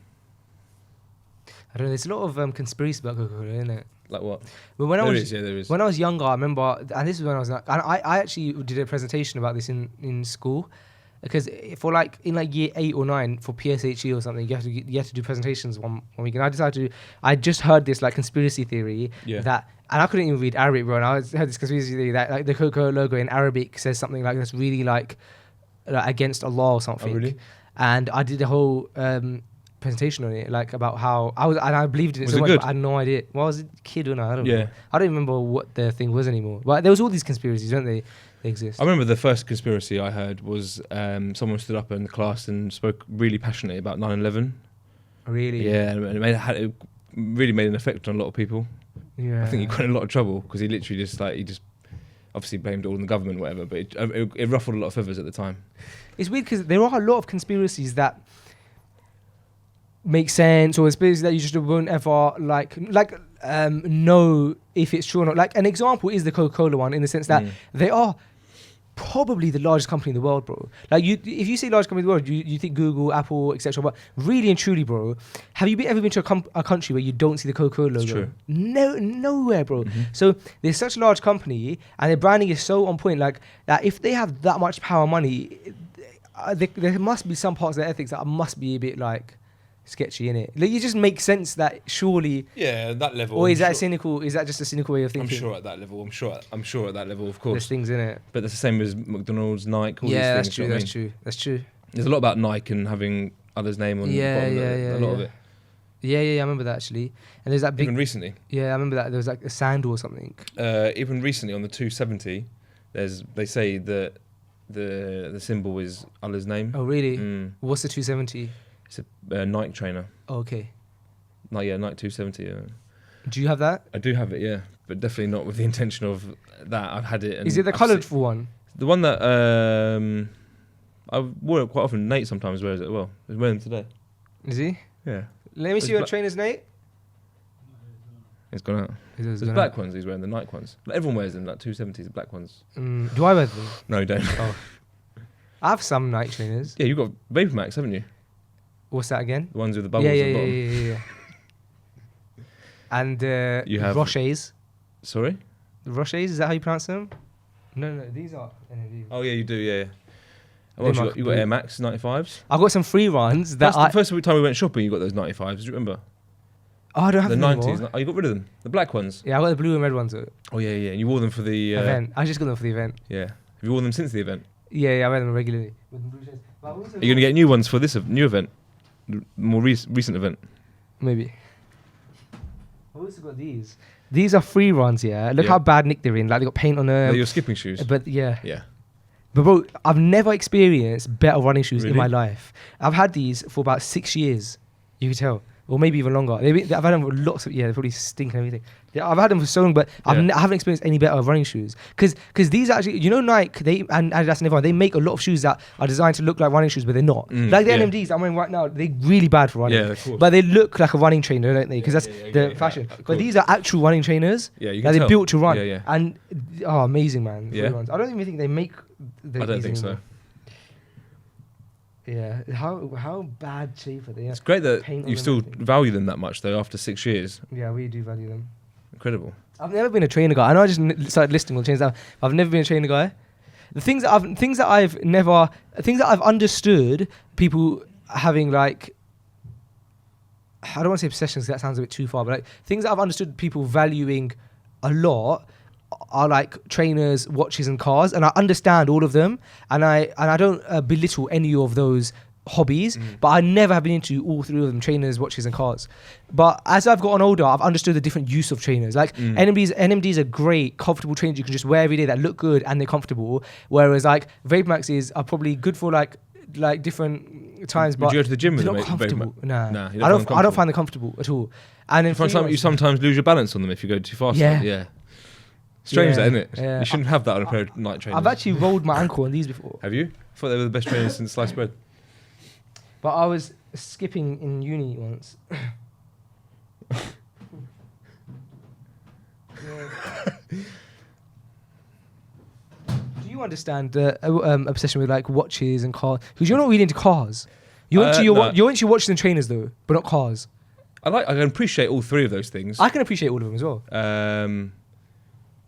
I don't know. There's a lot of conspiracy about Coca-Cola, isn't it? Like what? But when there is. When I was younger, I remember, and this is when I was like, and I actually did a presentation about this in school. Because for like in like year 8 or 9 for PSHE or something, you have to do presentations one week, and I decided I just heard this like conspiracy theory that, and I couldn't even read Arabic, bro. And I heard this conspiracy theory that like the Coca logo in Arabic says something like that's really like against Allah or something. Oh, really? And I did a whole presentation on it, like about how I believed in it so much, but I had no idea. Well, I was a kid when I don't know. I don't remember what the thing was anymore. But there was all these conspiracies, don't they? They exist. I remember the first conspiracy I heard was someone stood up in the class and spoke really passionately about 9/11. Really? Yeah, and it really made an effect on a lot of people. Yeah. I think he got in a lot of trouble because he literally just obviously blamed it all on the government, or whatever. But it ruffled a lot of feathers at the time. It's weird because there are a lot of conspiracies that make sense, or conspiracies that you just won't ever know if it's true or not. Like an example is the Coca-Cola one, in the sense that they are probably the largest company in the world, bro. Like if you say largest company in the world, you think Google, Apple, etc. But really and truly, bro, have you ever been to a country where you don't see the Coca-Cola logo? It's true. Nowhere, bro. So they're such a large company, and their branding is so on point. Like that, if they have that much power, money, there must be some parts of their ethics that must be a bit like sketchy, innit? Like, it just makes sense that surely. Yeah, that level. Or is that cynical? Is that just a cynical way of thinking? I'm sure at that level. I'm sure at that level, of course. There's things in it. But it's the same as McDonald's, Nike. All yeah, these things, that's true. That's true. There's a lot about Nike and having others' name on the bottom. A lot of it. Yeah, I remember that actually. And there's that big. Even recently. Yeah, I remember that there was like a sandal or something. Even recently on the 270, they say that the symbol is Allah's name. Oh really? What's the 270? It's a Nike trainer. Oh, okay. Nike 270. Yeah. Do you have that? I do have it, yeah, but definitely not with the intention of that. I've had it. And is it the colourful one? The one that I wear it quite often. Nate sometimes wears it as well. He's wearing them today. Is he? Yeah. Let me see your trainers, Nate. It's gone out. There's black ones. He's wearing the Nike ones. Like everyone wears them. Like 270s, the black ones. Do I wear them? No, don't. Oh. I have some Nike trainers. Yeah, you've got Vapor Max, haven't you? What's that again? The ones with the bubbles at the bottom. Yeah. and You have- Roches. Sorry. Roches, is that how you pronounce them? No, these are NMDs. Oh yeah, you do. Yeah. They And might you got be- Air Max 95s. I've got some free ones that That's the first time we went shopping. You got those 95s. Do you remember? Oh, I don't have The them 90s. anymore. Oh, you got rid of them. The black ones. Yeah, I got the blue and red ones. Oh yeah. And you wore them for the Event. I just got them for the event. Yeah. Have you worn them since the event? Yeah, I wear them regularly. With the blue shades. But I've also Are you gonna get new ones for this new event, more recent event? Maybe. I've also got these. These are free runs, yeah. Look Yeah. how bad nick they're in. Like they got paint on They're them. your skipping shoes. But yeah. Yeah. But bro, I've never experienced better running shoes in Really? my life. I've had these for about 6 years. You can tell. Or maybe even longer. I've had them for lots of, they probably stink and everything. Yeah, I've had them for so long, but I haven't experienced any better running shoes. Because these are actually, Nike, and Adidas and everyone, they make a lot of shoes that are designed to look like running shoes, but they're not. Like the NMDs I'm wearing right now, they're really bad for running. Yeah, of course. But they look like a running trainer, don't they? Because that's the fashion. But these are actual running trainers. Yeah, you that can they're tell. built to run. Yeah. And, amazing, man. Yeah. Ones. I don't even think they make I don't think so. Yeah, how bad shape are they? It's great that Paint on you them, still everything. value them that much though after 6 years. Yeah, we do value them. Incredible. I've never been a trainer guy. I know I just started listing all the trainers. I've never been a trainer guy. The things that I've understood people having like, I don't want to say obsessions 'cause that sounds a bit too far, but like things that I've understood people valuing a lot are like trainers, watches, and cars, and I understand all of them, and I don't belittle any of those hobbies, but I never have been into all three of them: trainers, watches, and cars. But as I've gotten older, I've understood the different use of trainers. Like NMDs are great, comfortable trainers you can just wear every day that look good and they're comfortable. Whereas like Vape Maxes are probably good for like different times. Would but you go to the gym with they're them, not mate? comfortable. Nah, you I don't comfortable? find them comfortable at all. And in You sometimes lose your balance on them if you go too fast. Yeah. Yeah. Strange, that, isn't it? Yeah. You shouldn't have that on a pair of night trainers. I've actually rolled my ankle on these before. Have you? I thought they were the best trainers since sliced bread. But I was skipping in uni once. Do you understand the obsession with like watches and cars? Because you're not really into cars. You're into you're into watches and trainers though, but not cars. I can appreciate all three of those things. I can appreciate all of them as well.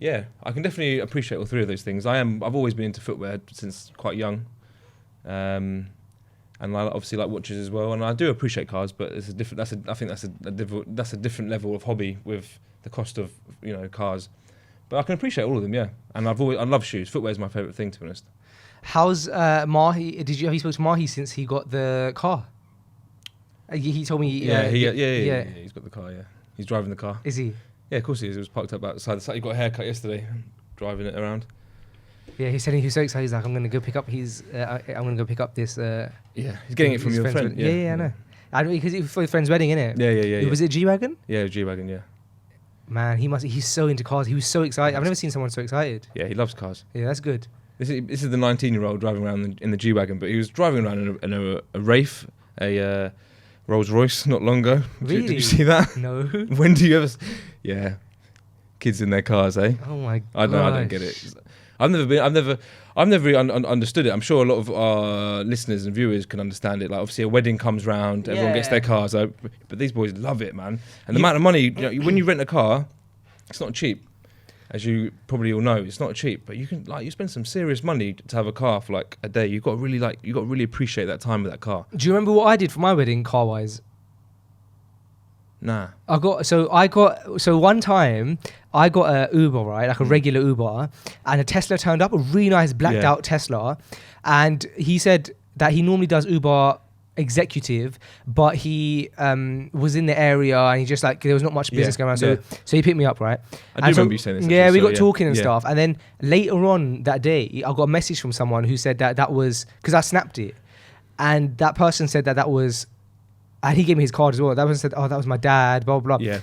Yeah, I can definitely appreciate all three of those things. I've always been into footwear since quite young, and I obviously like watches as well. And I do appreciate cars, but it's a different. I think that's a different level of hobby with the cost of cars. But I can appreciate all of them, yeah. And I love shoes. Footwear is my favourite thing, to be honest. How's Mahi? Have you spoken to Mahi since he got the car? He told me. Yeah, he's got the car. Yeah, he's driving the car. Is he? Yeah, of course he is. It was parked up outside the site. He got a haircut yesterday, driving it around. Yeah, he said he was so excited. He's like, I'm going to go pick up his. I'm going to go pick up this. Yeah, he's getting it from your friend. Yeah, I know. I know because it was for his friend's wedding, innit? Yeah. Was it G-Wagon? Yeah, G-Wagon. Yeah. Man, he's so into cars. He was so excited. I've never seen someone so excited. Yeah, he loves cars. Yeah, that's good. This is the 19-year-old driving around in the G-Wagon, but he was driving around in a Wraith, a Rolls Royce not long ago. Really? Did you see that? No. When do you ever? Yeah, kids in their cars, eh? Oh my god. I know. I don't get it. I've never really understood it. I'm sure a lot of our listeners and viewers can understand it. Like obviously a wedding comes round, everyone gets their cars, but these boys love it, man. And the amount of money when you rent a car, it's not cheap. As you probably all know, it's not cheap, but you spend some serious money to have a car for like a day. You got to really appreciate that time with that car. Do you remember what I did for my wedding car wise? Nah. So one time I got a Uber, right, like a regular Uber, and a Tesla turned up, a really nice blacked out Tesla, and he said that he normally does Uber executive, but he was in the area and he just like there was not much business going on, so he picked me up, right? I do remember you saying this. Yeah, we got talking and stuff, and then later on that day, I got a message from someone who said that was because I snapped it, and that person said that was. And he gave me his card as well. That person said, "Oh, that was my dad." Blah blah blah. Yeah.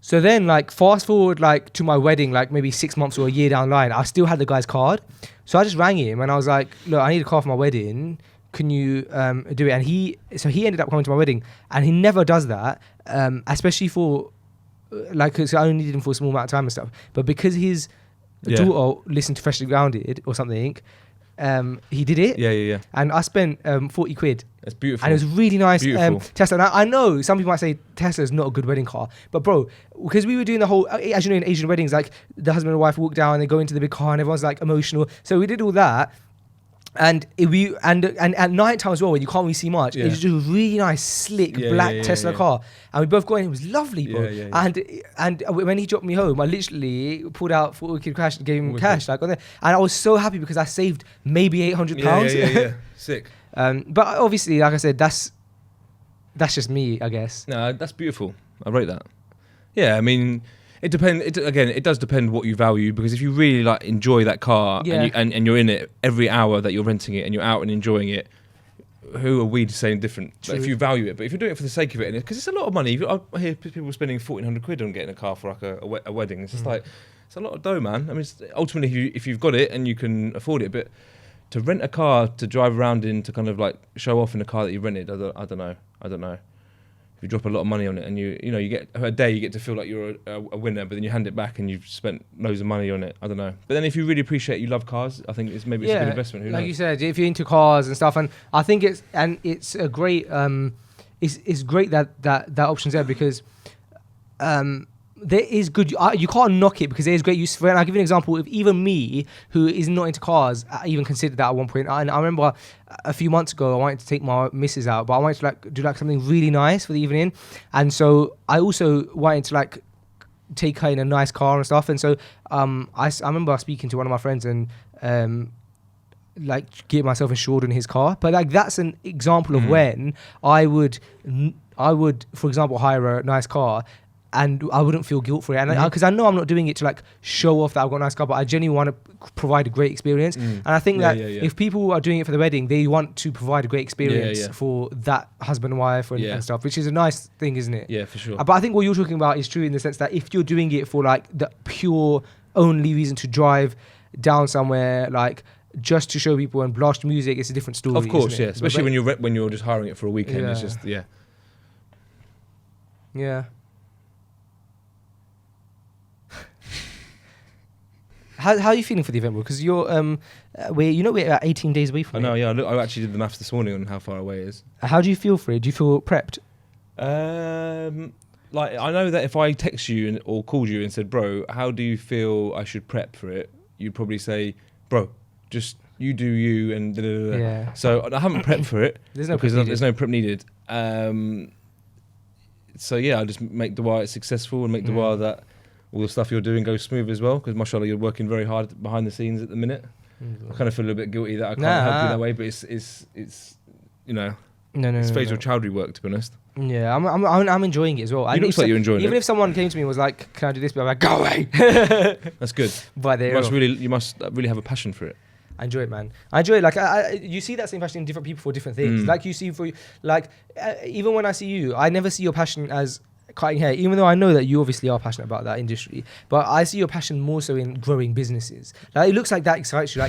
So then, like, fast forward, like, to my wedding, like maybe 6 months or a year down the line, I still had the guy's card. So I just rang him and I was like, "Look, I need a car for my wedding. Can you do it?" And he ended up coming to my wedding, and he never does that, especially for like, cause I only needed him for a small amount of time and stuff. But because his daughter listened to Freshly Grounded or something. he did it. Yeah. And I spent 40 quid. That's beautiful. And it was a really nice Beautiful. Tesla. Now, I know some people might say Tesla's not a good wedding car, but bro, because we were doing the whole, as you know, in Asian weddings, like the husband and wife walk down, they go into the big car, and everyone's like emotional. So we did all that. And at night time as well, when you can't really see much, it was just a really nice, slick black Tesla car. And we both got in. It was lovely, bro. And when he dropped me home, I literally pulled out 40 quid cash and gave him cash. Like on there. And I was so happy because I saved maybe £800. Yeah. Sick. But obviously, like I said, that's just me, I guess. No, that's beautiful. I rate that. Yeah, I mean, it depends. It does depend what you value, because if you really like enjoy that car and you're in it every hour that you're renting it and you're out and enjoying it, who are we to say different? Like, if you value it, but if you're doing it for the sake of it, because it's a lot of money. I hear people spending 1,400 quid on getting a car for like a wedding. It's just like, it's a lot of dough, man. I mean, ultimately, if you've got it and you can afford it, but to rent a car to drive around in, to kind of like show off in a car that you rented, I don't know. If you drop a lot of money on it and you get a day, you get to feel like you're a winner, but then you hand it back and you've spent loads of money on it. I don't know. But then if you really appreciate, you love cars, I think it's a good investment. Who knows? Like you said, if you're into cars and stuff, and I think it's a great it's great that option's there, because there is good. You can't knock it, because there is great use for it. And I'll give you an example. If even me, who is not into cars, I even considered that at one point. And I remember a few months ago, I wanted to take my missus out, but I wanted to do something really nice for the evening. And so I also wanted to take her in a nice car and stuff. And so I remember speaking to one of my friends and get myself insured in his car. But that's an example of when I would, for example, hire a nice car, and I wouldn't feel guilt for it, and because I know I'm not doing it to show off that I've got a nice car, but I genuinely want to provide a great experience. And I think that if people are doing it for the wedding, they want to provide a great experience for that husband and wife and stuff, which is a nice thing, isn't it? Yeah, for sure. But I think what you're talking about is true in the sense that if you're doing it for the pure only reason to drive down somewhere, just to show people and blast music, it's a different story. Of course, isn't it? Especially when you're just hiring it for a weekend, it's just Yeah. How are you feeling for the event, bro? Because you're we're at 18 days away from it. I know, yeah. I actually did the maths this morning on how far away it is. How do you feel for it? Do you feel prepped? I know that if I text you or called you and said, bro, how do you feel I should prep for it? You'd probably say, bro, just you do you and da, da, da. Yeah. So I haven't prepped for it. There's no prep needed. So yeah, I just make dua it's successful and make dua that all the stuff you're doing goes smooth as well, because mashallah, you're working very hard behind the scenes at the minute. I kind of feel a little bit guilty that I can't help you that way, but it's it's Faisal Chowdhury work, to be honest. Yeah, I'm enjoying it as well. It looks like you're enjoying it. Even if someone came to me and was like, "Can I do this?" But I'm like, "Go away." That's good. But you must really have a passion for it. I enjoy it, man. I enjoy it. You see that same passion in different people for different things. Like you see even when I see you, I never see your passion as cutting hair, even though I know that you obviously are passionate about that industry, but I see your passion more so in growing businesses. It looks like that excites you,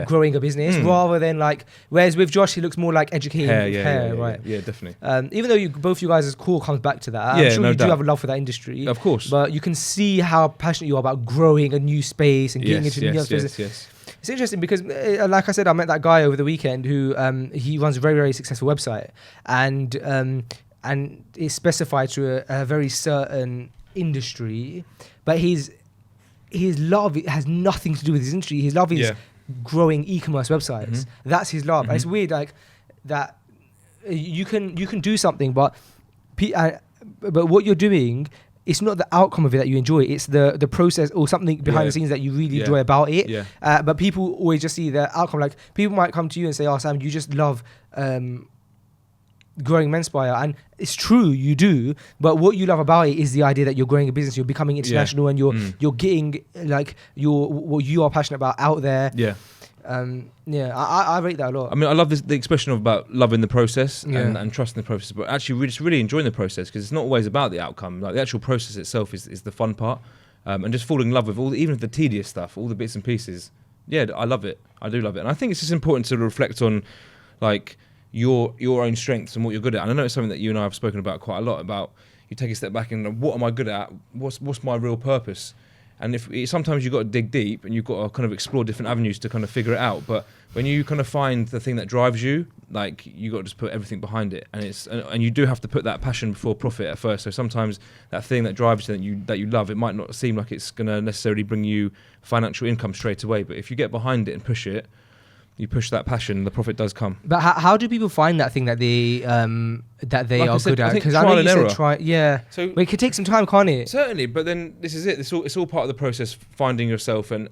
growing a business, rather than whereas with Josh, he looks more like educating hair, right? Yeah, definitely. Even though both you guys' core comes back to that, I'm sure you do have a love for that industry. Of course. But you can see how passionate you are about growing a new space and getting into new business. Yes. It's interesting because, like I said, I met that guy over the weekend who he runs a very, very successful website, and it's specified to a very certain industry, but his love has nothing to do with his industry. His love is growing e-commerce websites. That's his love. And it's weird, that you can do something, but what you're doing, it's not the outcome of it that you enjoy. It's the process or something behind the scenes that you really enjoy about it. Yeah. But people always just see the outcome. People might come to you and say, "Oh, Sam, you just love growing Menspire," and it's true, you do. But what you love about it is the idea that you're growing a business, you're becoming international, and you're getting what you are passionate about out there. Yeah. I rate that a lot. I mean, I love the expression about loving the process and trusting the process, but actually just really enjoying the process, because it's not always about the outcome. The actual process itself is the fun part, and just falling in love with even the tedious stuff, all the bits and pieces. Yeah, I love it. I do love it, and I think it's just important to reflect on your own strengths and what you're good at. And I know it's something that you and I have spoken about quite a lot. About you take a step back and what am I good at? What's my real purpose? And sometimes you've got to dig deep and you've got to kind of explore different avenues to kind of figure it out. But when you kind of find the thing that drives you, like you got to just put everything behind it, and you do have to put that passion before profit at first. So sometimes that thing that drives you that you love, it might not seem like it's going to necessarily bring you financial income straight away, but if you get behind it and push it, you push that passion, the profit does come. But how do people find that thing that they like are good at? Because I know you said try. Yeah. So it could take some time, can't it? Certainly, but then this is it. It's all part of the process, finding yourself and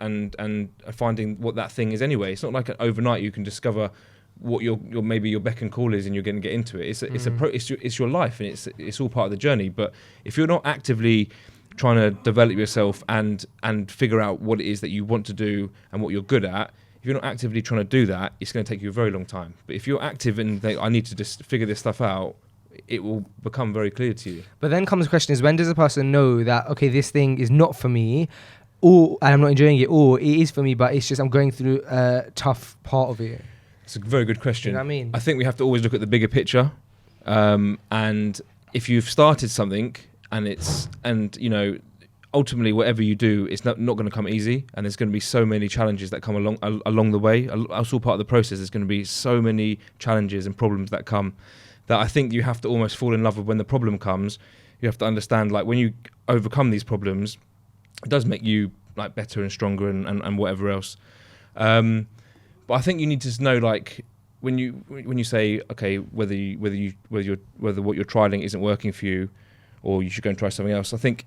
finding what that thing is anyway. It's not like overnight you can discover what your maybe your beck and call is and you're going to get into it. It's your life, and it's all part of the journey. But if you're not actively trying to develop yourself and figure out what it is that you want to do and what you're good at, if you're not actively trying to do that, it's going to take you a very long time. But if you're active and think, I need to just figure this stuff out, it will become very clear to you. But then comes the question is, when does a person know that, okay, this thing is not for me, and I'm not enjoying it, or it is for me, but it's just I'm going through a tough part of it? It's a very good question. You know what I mean? I think we have to always look at the bigger picture. And if you've started something and you know, ultimately, whatever you do, it's not going to come easy, and there's going to be so many challenges that come along the way. That's all part of the process. There's going to be so many challenges and problems that come that I think you have to almost fall in love with when the problem comes. You have to understand, like, when you overcome these problems, it does make you like better and stronger and whatever else. But I think you need to know, like, when you say, okay, whether what you're trialing isn't working for you, or you should go and try something else. I think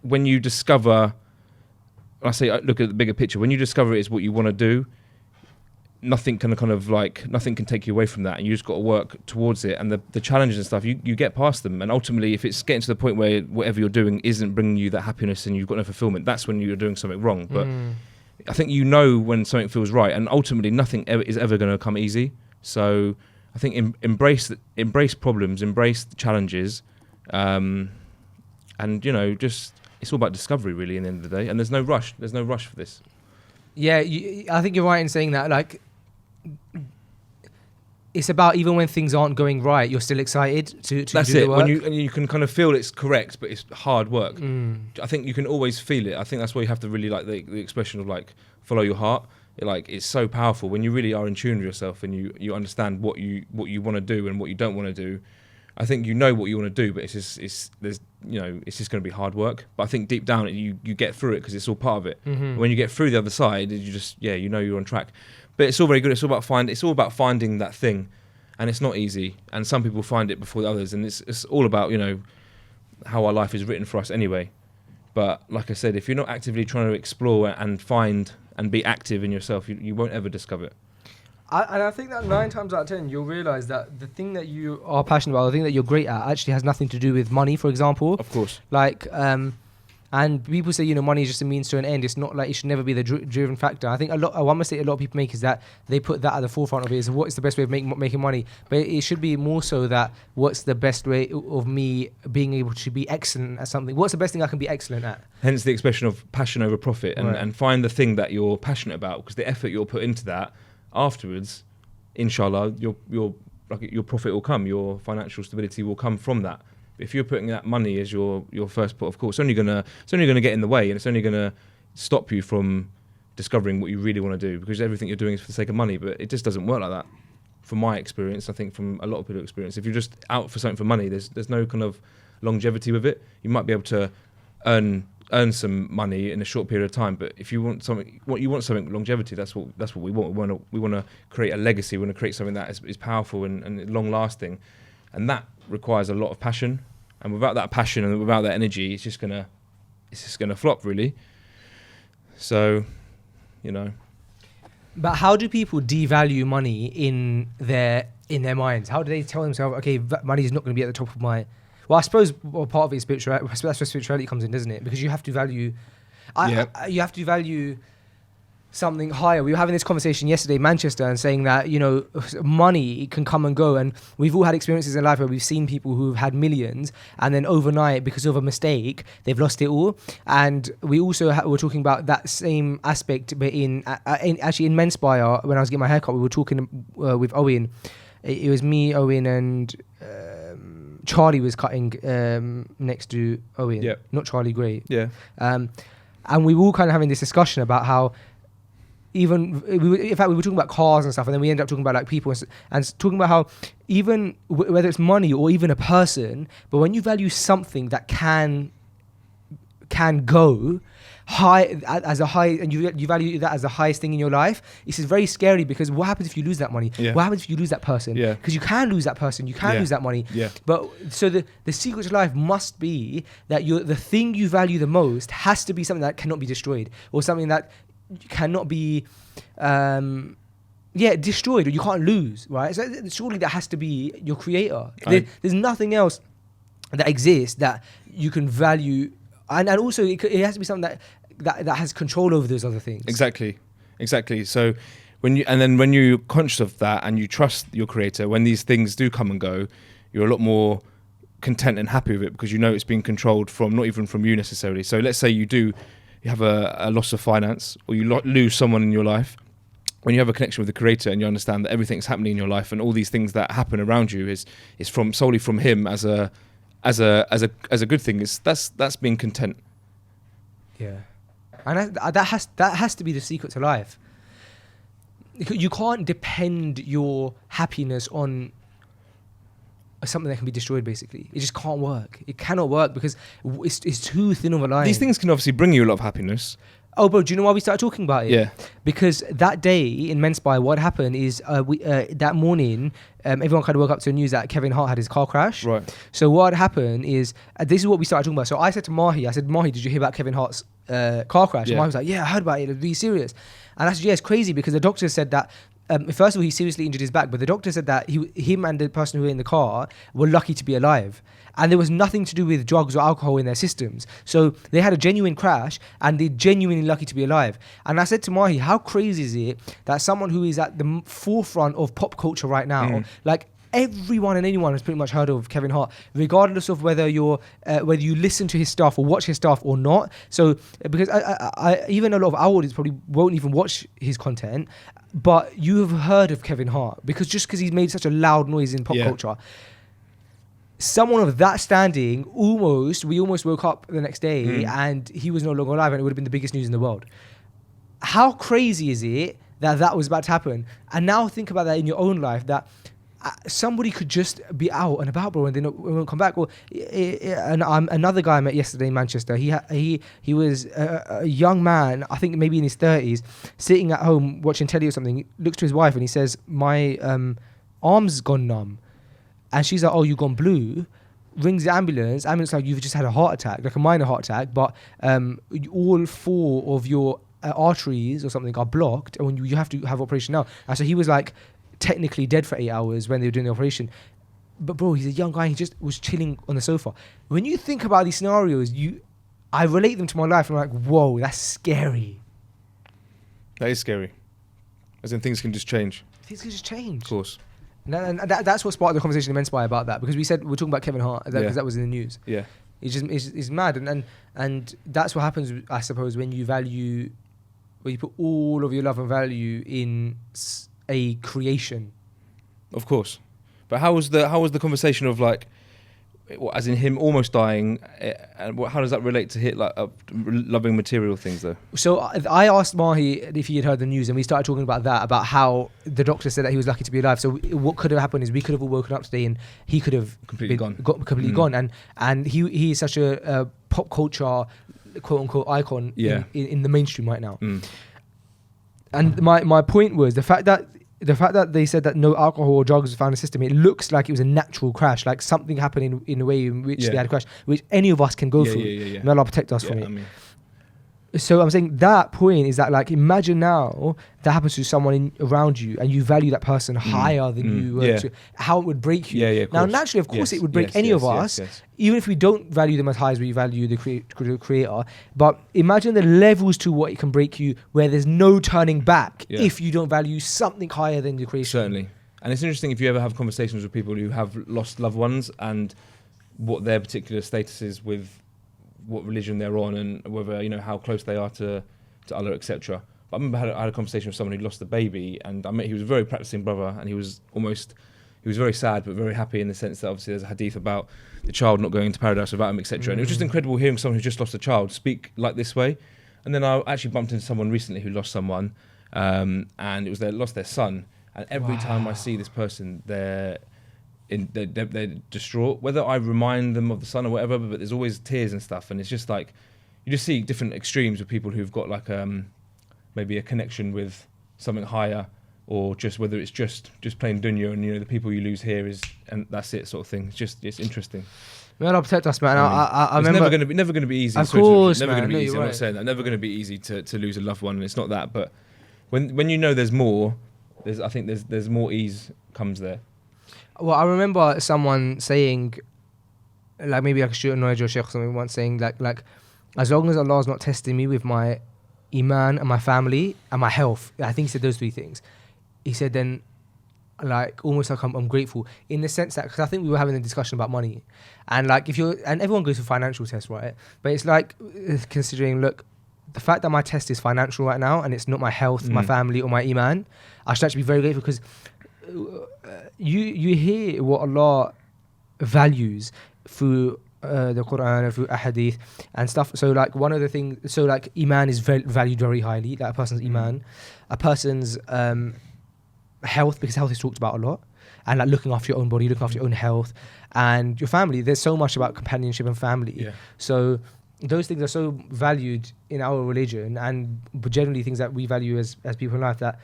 when you discover, I say look at the bigger picture. When you discover it is what you want to do, nothing can take you away from that, and you just got to work towards it. And the challenges and stuff, you get past them. And ultimately, if it's getting to the point where whatever you're doing isn't bringing you that happiness and you've got no fulfillment, that's when you're doing something wrong. But I think you know when something feels right, and ultimately nothing is ever going to come easy. So I think embrace problems, embrace the challenges, and you know, just it's all about discovery really. In the end of the day, and there's no rush. There's no rush for this. Yeah, I think you're right in saying that. Like, it's about even when things aren't going right, you're still excited to That's do it. the work. When you can kind of feel it's correct, but it's hard work. I think you can always feel it. I think that's why you have to really like the expression of like follow your heart. It's so powerful when you really are in tune with yourself and you understand what you want to do and what you don't want to do. I think you know what you want to do, but it's just going to be hard work. But I think deep down you get through it because it's all part of it. When you get through the other side, you just you know you're on track. But it's all very good. It's all about finding that thing, and it's not easy. And some people find it before the others, and it's all about how our life is written for us anyway. But like I said, if you're not actively trying to explore and find and be active in yourself, you won't ever discover it. And I think that 9 times out of 10, you'll realise that the thing that you are passionate about, the thing that you're great at, actually has nothing to do with money, for example. Of course. And people say, money is just a means to an end. It's not like it should never be the driven factor. I think one mistake a lot of people make is that they put that at the forefront of it, is what's the best way of making money. But it should be more so that what's the best way of me being able to be excellent at something. What's the best thing I can be excellent at? Hence the expression of passion over profit, and find the thing that you're passionate about, because the effort you'll put into that afterwards, inshallah, your profit will come, your financial stability will come from that. If you're putting that money as your first port of call, it's only gonna get in the way, and it's only gonna stop you from discovering what you really want to do, because everything you're doing is for the sake of money. But it just doesn't work like that. From my experience, I think from a lot of people's experience, if you're just out for something for money, there's no kind of longevity with it. You might be able to earn some money in a short period of time, but if you want something longevity, that's what we want. We want to create a legacy. We want to create something that is powerful and long lasting, and that requires a lot of passion. And without that passion and without that energy, it's just gonna flop really. So, But how do people devalue money in their minds? How do they tell themselves, okay, money is not going to be at the top of my... Well, I suppose part of it is spirituality. That's where spirituality comes in, doesn't it? Because you have to value... you have to value something higher. We were having this conversation yesterday in Manchester and saying that, money can come and go. And we've all had experiences in life where we've seen people who've had millions and then overnight, because of a mistake, they've lost it all. And we also were talking about that same aspect, but in Menspire, when I was getting my haircut, we were talking with Owen. It was me, Owen, and... Charlie was cutting next to Owen, not Charlie Gray. Yeah. And we were all kind of having this discussion about how even we were talking about cars and stuff, and then we ended up talking about like people and talking about how even whether it's money or even a person, but when you value something that can go high as a high, and you value that as the highest thing in your life, this is very scary, because what happens if you lose that money? What happens if you lose that person? Because you can lose that person, you can lose that money. But so the secret to life must be that the thing you value the most has to be something that cannot be destroyed, or something that cannot be destroyed, or you can't lose, right? So surely that has to be your creator. There's nothing else that exists that you can value, and also it has to be something that has control over those other things. Exactly. So when you're conscious of that and you trust your creator, when these things do come and go, you're a lot more content and happy with it, because you know it's being controlled from, not even from you necessarily. So let's say you have a loss of finance, or you lose someone in your life. When you have a connection with the creator and you understand that everything's happening in your life and all these things that happen around you is solely from him as a good thing, that's being content. Yeah, and that has to be the secret to life. You can't depend your happiness on something that can be destroyed. Basically, it just can't work. It cannot work because it's too thin of a line. These things can obviously bring you a lot of happiness. Oh, bro, do you know why we started talking about it? Yeah. Because that day in Men's Spy, what happened is that morning, everyone kind of woke up to the news that Kevin Hart had his car crash. Right. So what happened is, this is what we started talking about. So I said to Mahi, did you hear about Kevin Hart's car crash? And Mahi was like, yeah, I heard about it. It'd be serious. And I said, yeah, it's crazy, because the doctor said that, first of all, he seriously injured his back, but the doctor said that him and the person who were in the car were lucky to be alive. And there was nothing to do with drugs or alcohol in their systems. So they had a genuine crash and they're genuinely lucky to be alive. And I said to Mahi, how crazy is it that someone who is at the forefront of pop culture right now, like everyone and anyone has pretty much heard of Kevin Hart, regardless of whether you listen to his stuff or watch his stuff or not. So because I even a lot of our audience probably won't even watch his content, but you have heard of Kevin Hart because he's made such a loud noise in pop culture. Someone of that standing, we almost woke up the next day and he was no longer alive, and it would have been the biggest news in the world. How crazy is it that was about to happen? And now think about that in your own life, that somebody could just be out and about, bro, and they won't come back. Or another guy I met yesterday in Manchester, he was a young man, I think maybe in his 30s, sitting at home watching telly or something. He looks to his wife and he says, my arm's gone numb. And she's like, oh, you've gone blue. Rings the ambulance. Ambulance like, you've just had a heart attack, like a minor heart attack, but all 4 of your arteries or something are blocked, and you have to have operation now. And so he was like technically dead for 8 hours when they were doing the operation. But bro, he's a young guy. He just was chilling on the sofa. When you think about these scenarios, I relate them to my life. And I'm like, whoa, that's scary. That is scary. As in, things can just change. Things can just change. Of course. And that's what sparked the conversation in Men's Spy about that, because we're talking about Kevin Hart because that was in the news. Yeah, it's mad, and that's what happens, I suppose, when you put all of your love and value in a creation. Of course, but how was the conversation of like, as in him almost dying, and how does that relate to loving material things though? So I asked Mahi if he had heard the news, and we started talking about that, about how the doctor said that he was lucky to be alive. So what could have happened is we could have all woken up today and he could have completely gone. And he is such a pop culture quote unquote icon in the mainstream right now. And my point was the fact that they said that no alcohol or drugs was found in the system, it looks like it was a natural crash, like something happened in a way in which they had a crash, which any of us can go through. May Allah protect us from it. So I'm saying that point is that, like, imagine now that happens to someone around you and you value that person higher than you were to, how it would break you. Now, naturally, of course, it would break any of us, even if we don't value them as high as we value the creator. But imagine the levels to what it can break you, where there's no turning back if you don't value something higher than the creation. Certainly. And it's interesting if you ever have conversations with people who have lost loved ones and what their particular status is with what religion they're on and whether, how close they are to Allah, etc. But I remember I had a conversation with someone who lost a baby, and he was a very practicing brother, and he was very sad but very happy, in the sense that obviously there's a hadith about the child not going into paradise without him, etc. And it was just incredible hearing someone who just lost a child speak like this way. And then I actually bumped into someone recently who lost someone, and it was lost their son. And every time I see this person, they're distraught. Whether I remind them of the son or whatever, but there's always tears and stuff. And it's just like, you just see different extremes of people who've got like maybe a connection with something higher, or just whether it's just plain dunya, and the people you lose here and that's it sort of thing. It's interesting. May Allah protect us, man. I remember it's never going to be easy. Of course, never man. going to be easy. I'm Right. not saying that. Never going to be easy to lose a loved one, and it's not that. But when there's more, I think there's more ease comes there. Well, I remember someone saying, like maybe like a student knowledge or sheikh or something once saying like as long as Allah's not testing me with my iman and my family and my health, I think he said those three things. He said then, like almost like I'm grateful in the sense that, because I think we were having a discussion about money, and like and everyone goes through financial tests, right? But it's like considering, look, the fact that my test is financial right now and it's not my health, my family or my iman, I should actually be very grateful, because you hear what Allah values through the Quran and through ahadith and stuff. So like one of the things, so like iman is valued very highly, like a person's iman, a person's health, because health is talked about a lot, and like looking after your own body, looking after your own health, and your family. There's so much about companionship and family. Yeah. So those things are so valued in our religion, and generally things that we value as people in life, that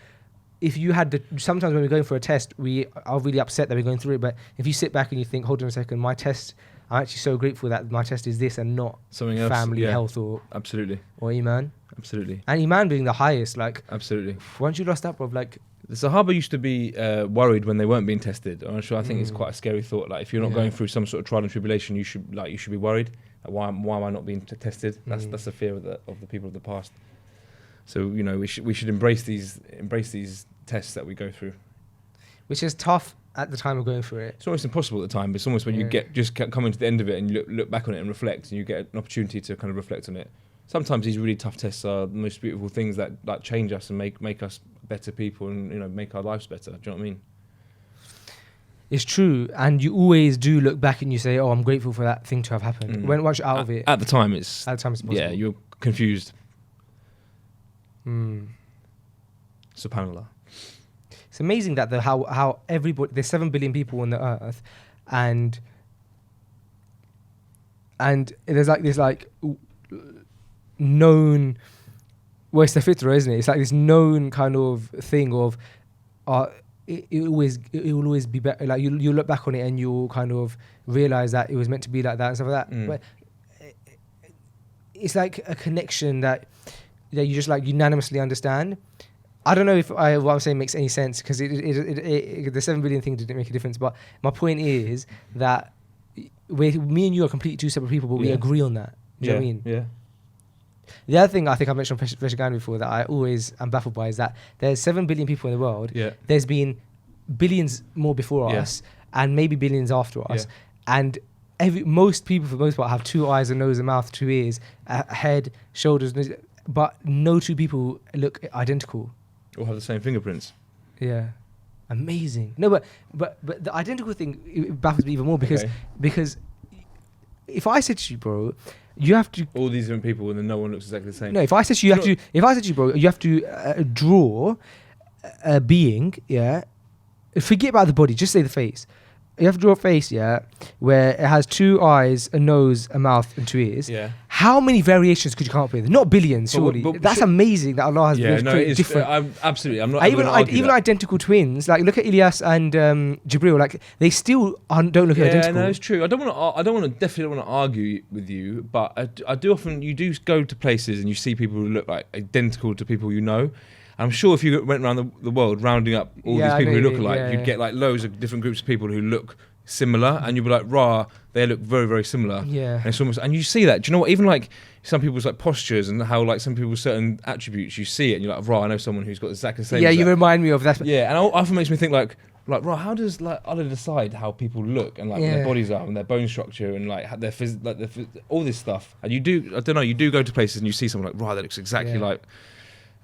if you had sometimes when we're going for a test, we are really upset that we're going through it. But if you sit back and you think, hold on a second, my test, I'm actually so grateful that my test is this and not something else, family, health, or absolutely, or iman. Absolutely. And iman being the highest, like absolutely. Once you lost that, bro, like the Sahaba used to be worried when they weren't being tested. I'm sure. I think it's quite a scary thought. Like if you're not going through some sort of trial and tribulation, you should be worried. Like, why am I not being tested? That's the fear of the people of the past. So we should embrace these tests that we go through, which is tough at the time of going through it. It's almost impossible at the time, but it's almost when you just coming to the end of it and you look back on it and reflect, and you get an opportunity to kind of reflect on it. Sometimes these really tough tests are the most beautiful things that like change us and make us better people, and make our lives better. Do you know what I mean? It's true, and you always do look back and you say, "Oh, I'm grateful for that thing to have happened." Once you're out of it, at the time it's impossible. Yeah, you're confused. Subhanallah. It's amazing that how everybody, there's 7 billion people on the earth, and there's like this like known, well, it's the fitra, isn't it? It's like this known kind of thing of it will always be better. Like you look back on it and you'll kind of realize that it was meant to be like that and stuff like that. But it's like a connection that you just like unanimously understand. I don't know if what I'm saying makes any sense, because the 7 billion thing didn't make a difference. But my point is that me and you are completely two separate people, but we agree on that. Do you know what I mean? Yeah. The other thing I think I mentioned on Fresh Ghana before that I always am baffled by is that there's 7 billion people in the world. Yeah. There's been billions more before us, and maybe billions after us. And most people, for the most part, have 2 eyes, a nose, a mouth, 2 ears, a head, shoulders, nose, but no 2 people look identical. Or have the same fingerprints. Yeah. Amazing. No, but the identical thing, it baffles me even more, because if I said to you, bro, you have to all these different people and then no one looks exactly the same. No, if I said to you, bro, you have to draw a being, forget about the body, just say the face. You have to draw a face, where it has 2 eyes, a nose, a mouth, and 2 ears. Yeah. How many variations could you come up with? Not billions, surely. That's amazing that Allah has created different. Absolutely. I'm not even identical twins. Like look at Ilyas and Jibril. Like they still don't look identical. Yeah, no, it's true. I definitely don't want to argue with you, but I do often. You do go to places and you see people who look like identical to people you know. I'm sure if you went around the world rounding up all these people who look alike, you'd get like loads of different groups of people who look similar, and you'd be like, "Rah, they look very, very similar." Yeah, and it's almost, and you see that. Do you know what? Even like some people's like postures and how like some people's certain attributes, you see it, and you're like, "Rah, I know someone who's got exactly the same." Yeah, you remind me of that. Yeah, and it often makes me think like, "Rah, how does like Allah decide how people look and like their bodies are and their bone structure and like their all this stuff?" And you do go to places and you see someone like, "Rah, that looks exactly like."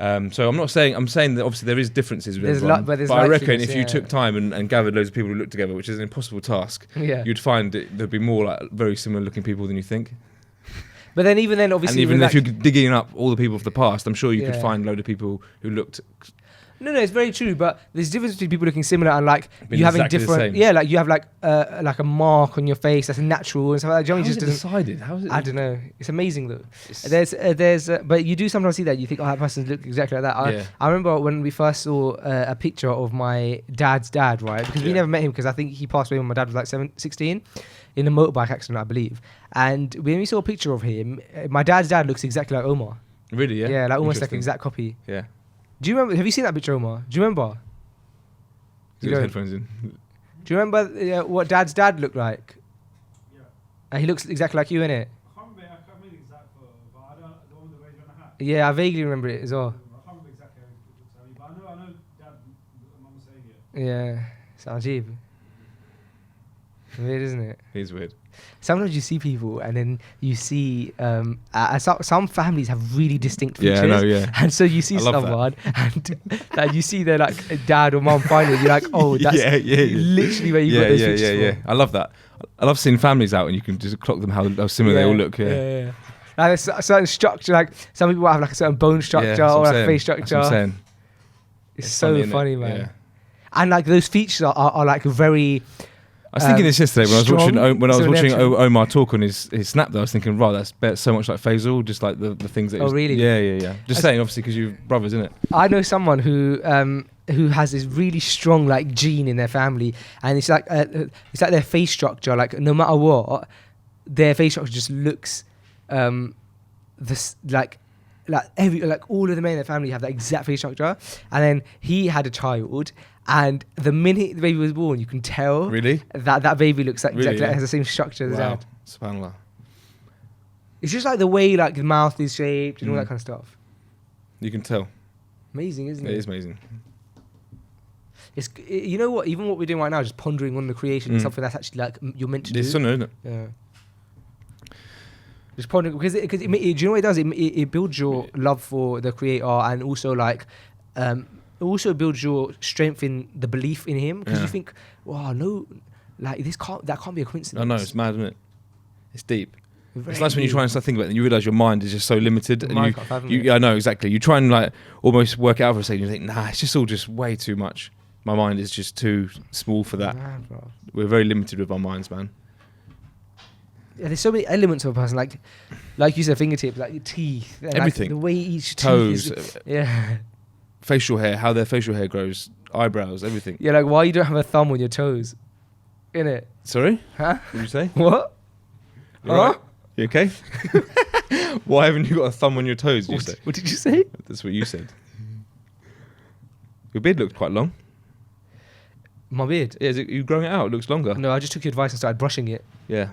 So I'm saying that obviously there is differences with everyone, but I reckon if you took time and gathered loads of people who look together, which is an impossible task, you'd find there'd be more like very similar looking people than you think. But then even then, obviously, and even if you're digging up all the people of the past, I'm sure you could Yeah. find a load of people who looked. No, it's very true. But there's a difference between people looking similar and like Being you having exactly the different. same. Yeah, like you have like a mark on your face that's natural and stuff like that. Johnny How just is it doesn't. decided? How is it? I don't know. It's amazing though. It's- But you do sometimes see that you think, oh, that person looks exactly like that. Yeah. I remember when we first saw a picture of my dad's dad, right? Because we Yeah. never met him because I think he passed away when my dad was like 16 in a motorbike accident, I believe. And when we saw a picture of him, my dad's dad looks exactly like Omar. Really? Yeah. Yeah, like almost like an Interesting. exact copy. Yeah. Do you remember? Have you seen that picture, Omar? Do you remember? He's You got don't? headphones in. Do you remember what dad's dad looked like? Yeah. He looks exactly like you, innit? I can't remember the exact photo, but I don't the one with the razor on the hat. Yeah, I vaguely remember it as well. I can't remember exactly how it looks like, but I know Dad, Mum was saying it. Yeah, sounds cheap. Weird, isn't it? He's weird. Sometimes you see people and then you see some families have really distinct features. Yeah, I know, yeah. And so you see I love that. someone and like you see their like dad or mum finally, you're like, oh, that's literally where you got those features from. I love that. I love seeing families out and you can just clock them how similar they all look. Yeah. Like there's a certain structure, like some people have like a certain bone structure that's what or I'm like saying. face That's structure. what I'm saying. It's so isn't it? funny, man. Yeah. And like those features are like very. I was thinking this yesterday when I was strong, watching so natural. Omar talk on his snap. Though I was thinking, right, that's so much like Faisal, just like the things that. Oh, really? Yeah. Just saying, obviously, because you're brothers, isn't it? I know someone who has this really strong like gene in their family, and it's like their face structure. Like no matter what, their face structure just looks like all of the men in their family have that exact face structure. And then he had a child, and the minute the baby was born, you can tell Really? that baby looks like Really, exactly yeah. has the same structure as Wow. dad. Subhanallah. It's just like the way like the mouth is shaped and all that kind of stuff. You can tell. Amazing, isn't it? It is amazing. You know what? Even what we're doing right now, just pondering on the creation, is something that's actually like you're meant to do. It's something, isn't it? Yeah. Just pondering because do you know what it does? It builds your love for the creator and also like it also builds your strength in the belief in him because you think, wow, no, like that can't be a coincidence. I know, it's mad, isn't it? It's deep. Very It's nice when you deep. try and start thinking about it and you realise your mind is just so limited. The And mind can't fathom it. yeah, I know, exactly. You try and like almost work it out for a second. You think, nah, it's just all just way too much. My mind is just too small for that. Mad, bro. We're very limited with our minds, man. Yeah, there's so many elements of a person, like you said, fingertips, like your teeth, and Everything. like the way each Toes, tooth is. Yeah. facial hair, how their facial hair grows, eyebrows, everything. Yeah, like why you don't have a thumb on your toes, innit? Sorry? Huh? What did you say? What? You all right? You okay? Why haven't you got a thumb on your toes, did you say? What did you say? That's what you said. Your beard looked quite long. My beard. Yeah, is it, you growing it out? It looks longer. No, I just took your advice and started brushing it. Yeah.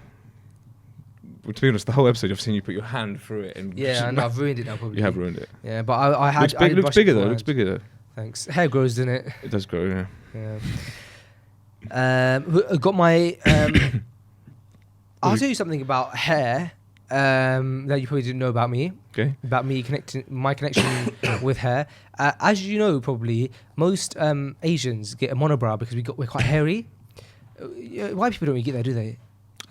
Well, to be honest, the whole episode I've seen you put your hand through it and Yeah, I know, I've ruined it now probably. you have ruined it. Yeah, but I had. Looks, I big, did looks brush it bigger though. beforehand. Looks bigger though. Thanks. Hair grows, doesn't it? It does grow. Yeah. Yeah. I got my. I'll tell you something about hair that you probably didn't know about me. Okay. About me my connection with hair. As you know, probably most Asians get a monobrow because we're quite hairy. White people don't really get that, do they?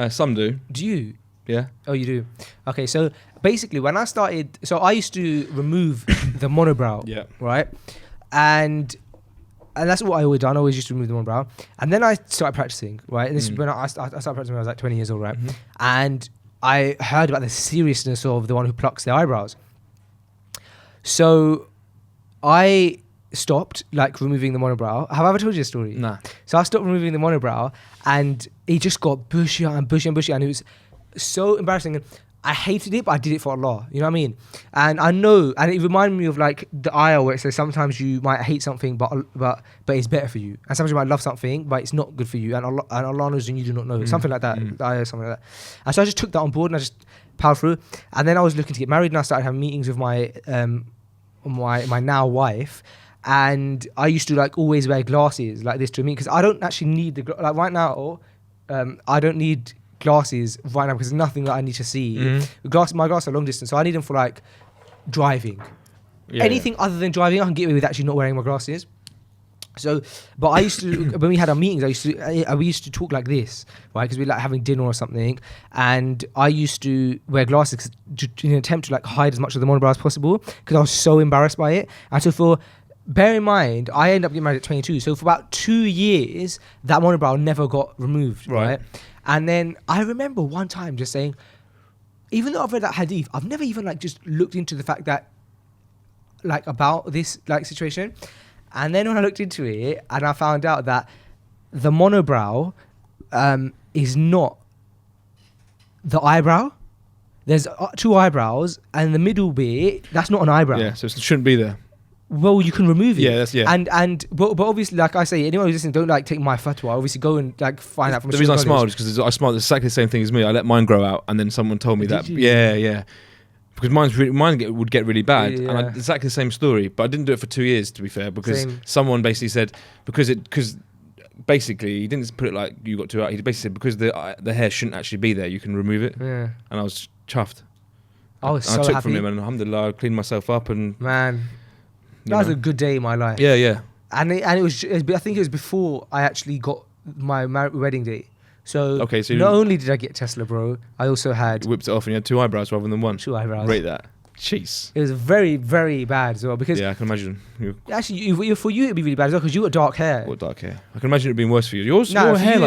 Some do. Do you? Yeah. Oh, you do. Okay, so basically, when I started, I used to remove the monobrow. Yeah. Right, and that's what I always done. I always used to remove the monobrow, and then I started practicing. Right, and this is when I started practicing when I was like 20 years old. Right, and I heard about the seriousness of the one who plucks their eyebrows. So I stopped like removing the monobrow. Have I ever told you a story? Nah. So I stopped removing the monobrow, and it just got bushier and bushier and bushier, and it was so embarrassing. And I hated it, but I did it for Allah. You know what I mean? And I know, and it reminded me of like the ayah where it says sometimes you might hate something, but it's better for you, and sometimes you might love something, but it's not good for you, and Allah knows and you do not know. Something like that. The ayah, something like that. And so I just took that on board and I just powered through. And then I was looking to get married, and I started having meetings with my now wife. And I used to like always wear glasses like this to me because I don't actually need like right now. I don't need glasses right now because there's nothing that I need to see. My glasses are long distance, so I need them for like driving. Yeah, Anything other than driving, I can get away with actually not wearing my glasses. So, but I used to when we had our meetings, we used to talk like this, right? Because we like having dinner or something, and I used to wear glasses in an attempt to like hide as much of the monobrow as possible because I was so embarrassed by it. And so bear in mind, I ended up getting married at 22. So for about 2 years, that monobrow never got removed, right? And then I remember one time just saying, even though I've read that hadith, I've never even like just looked into the fact that like about this like situation. And then when I looked into it, and I found out that the monobrow is not the eyebrow. There's 2 eyebrows, and the middle bit, that's not an eyebrow. Yeah, so it shouldn't be there. Well, you can remove it. Yeah, But obviously, like I say, anyone who's listening, don't like take my fatwa. Obviously, go and like find out from. The reason I smiled is because I smiled exactly the same thing as me. I let mine grow out, and then someone told me that. Yeah. Because mine would get really bad, and exactly the same story. But I didn't do it for 2 years, to be fair, because someone basically said because basically he didn't put it like you got 2 out. He basically said because the hair shouldn't actually be there, you can remove it. Yeah. And I was chuffed. I took happy from him, and alhamdulillah, I cleaned myself up, and man, that was a good day in my life. Yeah. And it was I think it was before I actually got my wedding date. So not only did I get Tesla, bro, I also had... You whipped it off and you had 2 eyebrows rather than 1. 2 eyebrows. Rate that. Jeez. It was very, very bad as well because... Yeah, I can imagine. Actually, for you it'd be really bad as well because you got dark hair. What dark hair? I can imagine it being worse for you. Your hair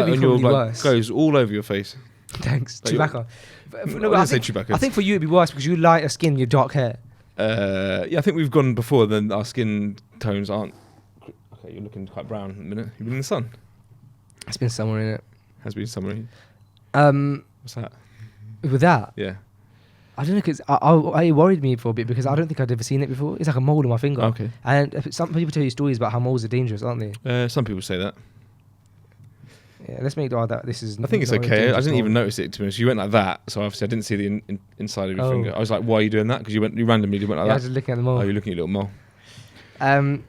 goes all over your face. Thanks. Like Chewbacca. I didn't say Chewbacca. I think for you it'd be worse because you lighter skin, you dark hair. Yeah, I think we've gone before, then our skin tones aren't... Okay, you're looking quite brown in a minute. You've been in the sun. It's been somewhere in it. Has been somewhere in. What's that? With that? Yeah. I don't know, because it worried me for a bit because I don't think I'd ever seen it before. It's like a mole on my finger. Okay. And some people tell you stories about how moles are dangerous, aren't they? Some people say that. Yeah, let's make that this is... I think it's okay. I didn't even notice it, to be honest. You went like that, so obviously I didn't see the inside of your finger. I was like, why are you doing that? Because you randomly went like that. I was just looking at the mole. Oh, you're looking at your little mole.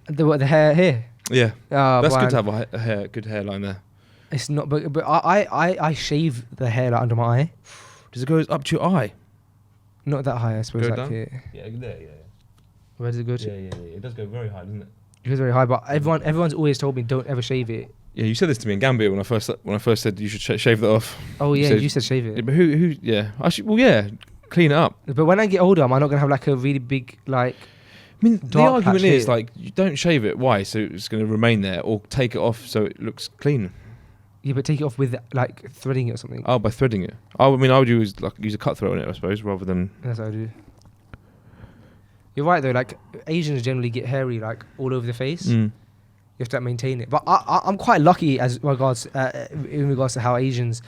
The hair here? Yeah. That's good to have a good hairline there. It's not, but I shave the hair like under my eye. Does it go up to your eye? Not that high, I suppose. Go like down? here. Yeah, there, yeah. Where does it go to? Yeah. It does go very high, doesn't it? It goes very high, but everyone's always told me don't ever shave it. Yeah, you said this to me in Gambia when I first said you should shave that off. Oh yeah, you said shave it. Yeah, but who? Yeah, clean it up. But when I get older, am I not gonna have like a really big like? I mean, the argument is here? like you don't shave it. Why? So it's going to remain there, or take it off so it looks clean. Yeah, but take it off with like threading it or something. Oh, by threading it. I mean, I would use a cutthroat on it, I suppose, rather than. That's what I do. You're right though. Like Asians generally get hairy like all over the face. You have to maintain it. But I'm quite lucky in regards to how Asians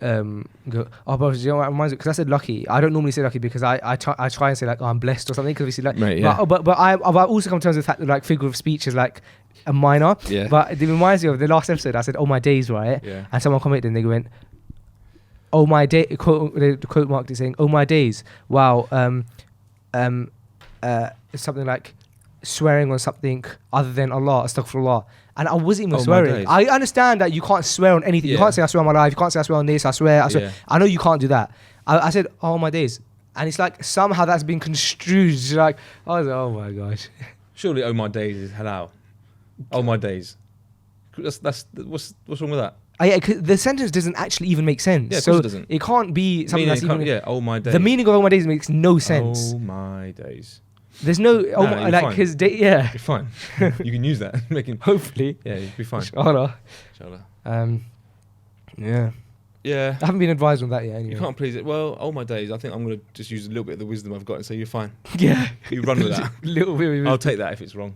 go. Oh, bro, you know what reminds me? Because I said lucky. I don't normally say lucky because I try and say like, oh, I'm blessed or something. Because obviously, like, right, yeah. but I've also come to terms with the fact that like figure of speech is like a minor. Yeah. But it reminds me of the last episode. I said, "Oh my days," right? Yeah. And someone commented and they went, "Oh my day." The quote marked it saying, "Oh my days." Wow. Something like swearing on something other than Allah, astaghfirullah. And I wasn't even swearing. I understand that you can't swear on anything. You can't say I swear on my life. You can't say I swear on this. I swear. Yeah. I know you can't do that. I said, oh my days. And it's like somehow that's been construed. It's like, I was like, oh my gosh. Surely, oh my days is halal. Oh my days. That's what's wrong with that? Yeah, cause the sentence doesn't actually even make sense. Yeah, of course it doesn't. It can't be something that's even... Yeah, oh my days. The meaning of oh my days makes no sense. Oh my days. There's no... Oh no, my... Like his day... Yeah. You're fine. You can use that. Hopefully. Yeah, you'll be fine. Inshallah. Yeah. Yeah. I haven't been advised on that yet anyway. You can't please it. Well, oh my days. I think I'm going to just use a little bit of the wisdom I've got and say you're fine. Yeah. You run with that. Little bit of wisdom. I'll take that if it's wrong.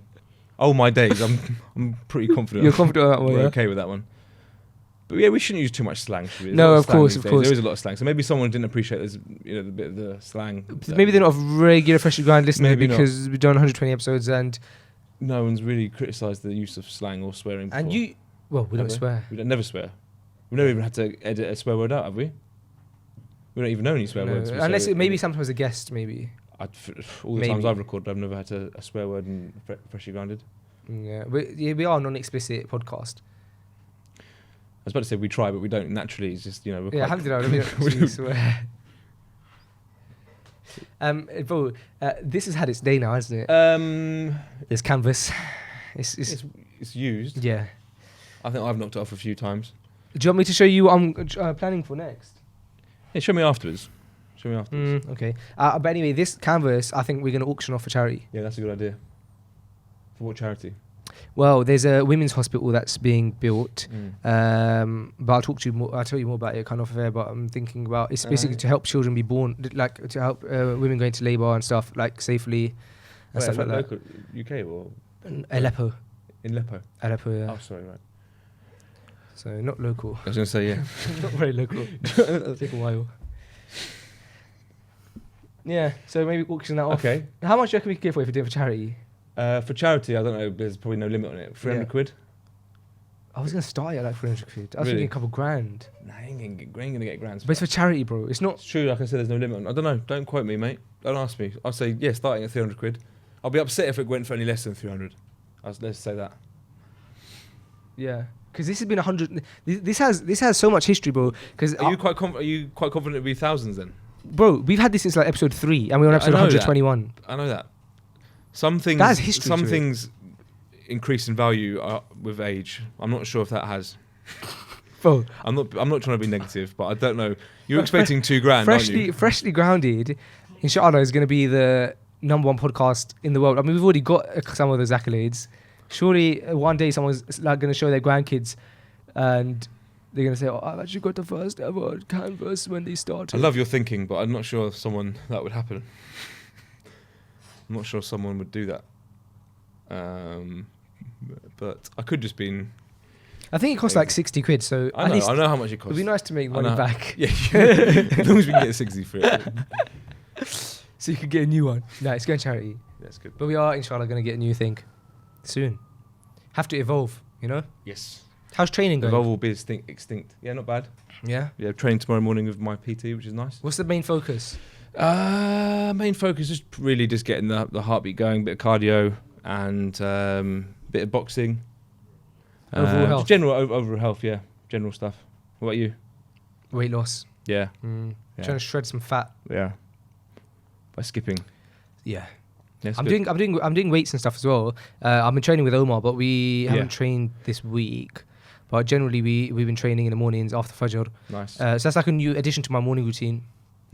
Oh my days. I'm pretty confident. You're confident on that one, We're yeah? okay with that one. But yeah, we shouldn't use too much slang. No, of course. There is a lot of slang. So maybe someone didn't appreciate there's the bit of the slang. Maybe they're not a regular Freshly Grind listener Maybe because we've done 120 episodes and... No one's really criticised the use of slang or swearing before. And you... Well, we don't swear. We don't never swear. We've never even had to edit a swear word out, have we? We don't even know any swear words. Unless maybe sometimes a guest, maybe. All the times I've recorded, I've never had a swear word in Freshly Grinded. Yeah, we are a non-explicit podcast. I was about to say we try, but we don't naturally. It's just, we're yeah, alhamdulillah, we don't actually swear. Bro, this has had its day now, hasn't it? There's Canvas. It's used. Yeah. I think I've knocked it off a few times. Do you want me to show you what I'm planning for next? Yeah, show me afterwards. Okay. But anyway, this canvas, I think we're going to auction off for charity. Yeah, that's a good idea. For what charity? Well, there's a women's hospital that's being built. But I'll tell you more about it kind of there. But I'm thinking about it's basically to help children be born, like to help women go into labour and stuff like safely and stuff like local, UK or Aleppo. In Aleppo, yeah. Oh, sorry, right. So not local. I was going to say, yeah. Not very local. It'll take a while. Yeah, so maybe auction that off. Okay. How much do you reckon we could give away if we do it for charity? For charity, I don't know. There's probably no limit on it. 300 quid. I was going to start it at like 300 quid. I was Really? thinking a couple grand. Nah, I ain't going to get grand. But it's for charity, bro. It's not... It's true, like I said, there's no limit on it. I don't know. Don't quote me, mate. Don't ask me. I'll say, yeah, starting at 300 quid. I'll be upset if it went for any less than 300. Let's say that. Yeah. Because this has been 100... This has so much history, bro. Cause Are you quite confident it'll be thousands then? Bro, we've had this since like episode 3 and we're on episode 121. I know that. Some things... That's history. Some things increase in value with age. I'm not sure if that has... Bro, I'm not trying to be negative, but I don't know. You're expecting $2,000, aren't you? Freshly Grounded, inshallah, is going to be the #1 podcast in the world. I mean, we've already got some of those accolades. Surely one day someone's like going to show their grandkids and they're going to say, oh, I've actually got the first ever canvas when they started. I love your thinking, but I'm not sure if that would happen. I'm not sure someone would do that. But I could just been... I think it costs like 60 quid, so I know how much it costs. It'd be nice to make money back. Yeah, as long as we can get 60 for it. So you could get a new one. No, it's going charity. That's good. But we are, inshallah, going to get a new thing soon. Have to evolve, you know? Yes. How's training going? Evolve will be extinct. Yeah, not bad. Yeah? Yeah, training tomorrow morning with my PT, which is nice. What's the main focus? Main focus is really just getting the heartbeat going, bit of cardio and bit of boxing. Overall health? General overall health, yeah. General stuff. What about you? Weight loss. Yeah. Trying to shred some fat. Yeah. By skipping. Yeah. Yeah, I'm doing weights and stuff as well. I've been training with Omar, but we haven't trained this week. But generally, we've been training in the mornings after Fajr. Nice. So that's like a new addition to my morning routine.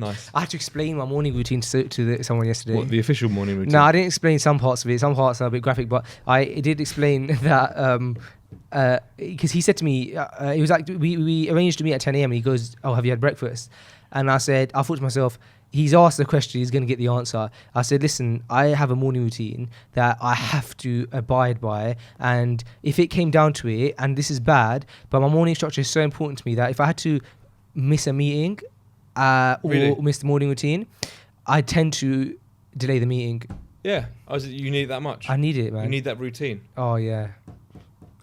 Nice. I had to explain my morning routine to someone yesterday. What, the official morning routine? No, I didn't explain some parts of it. Some parts are a bit graphic, but I did explain that because he said to me, he was like, we arranged to meet at 10 a.m. and he goes, oh, have you had breakfast? And I thought to myself, he's asked the question, he's going to get the answer. I said, listen, I have a morning routine that I have to abide by. And if it came down to it, and this is bad, but my morning structure is so important to me that if I had to miss a meeting or miss the morning routine, I tend to delay the meeting. Yeah. You need it that much? I need it, man. You need that routine? Oh, yeah.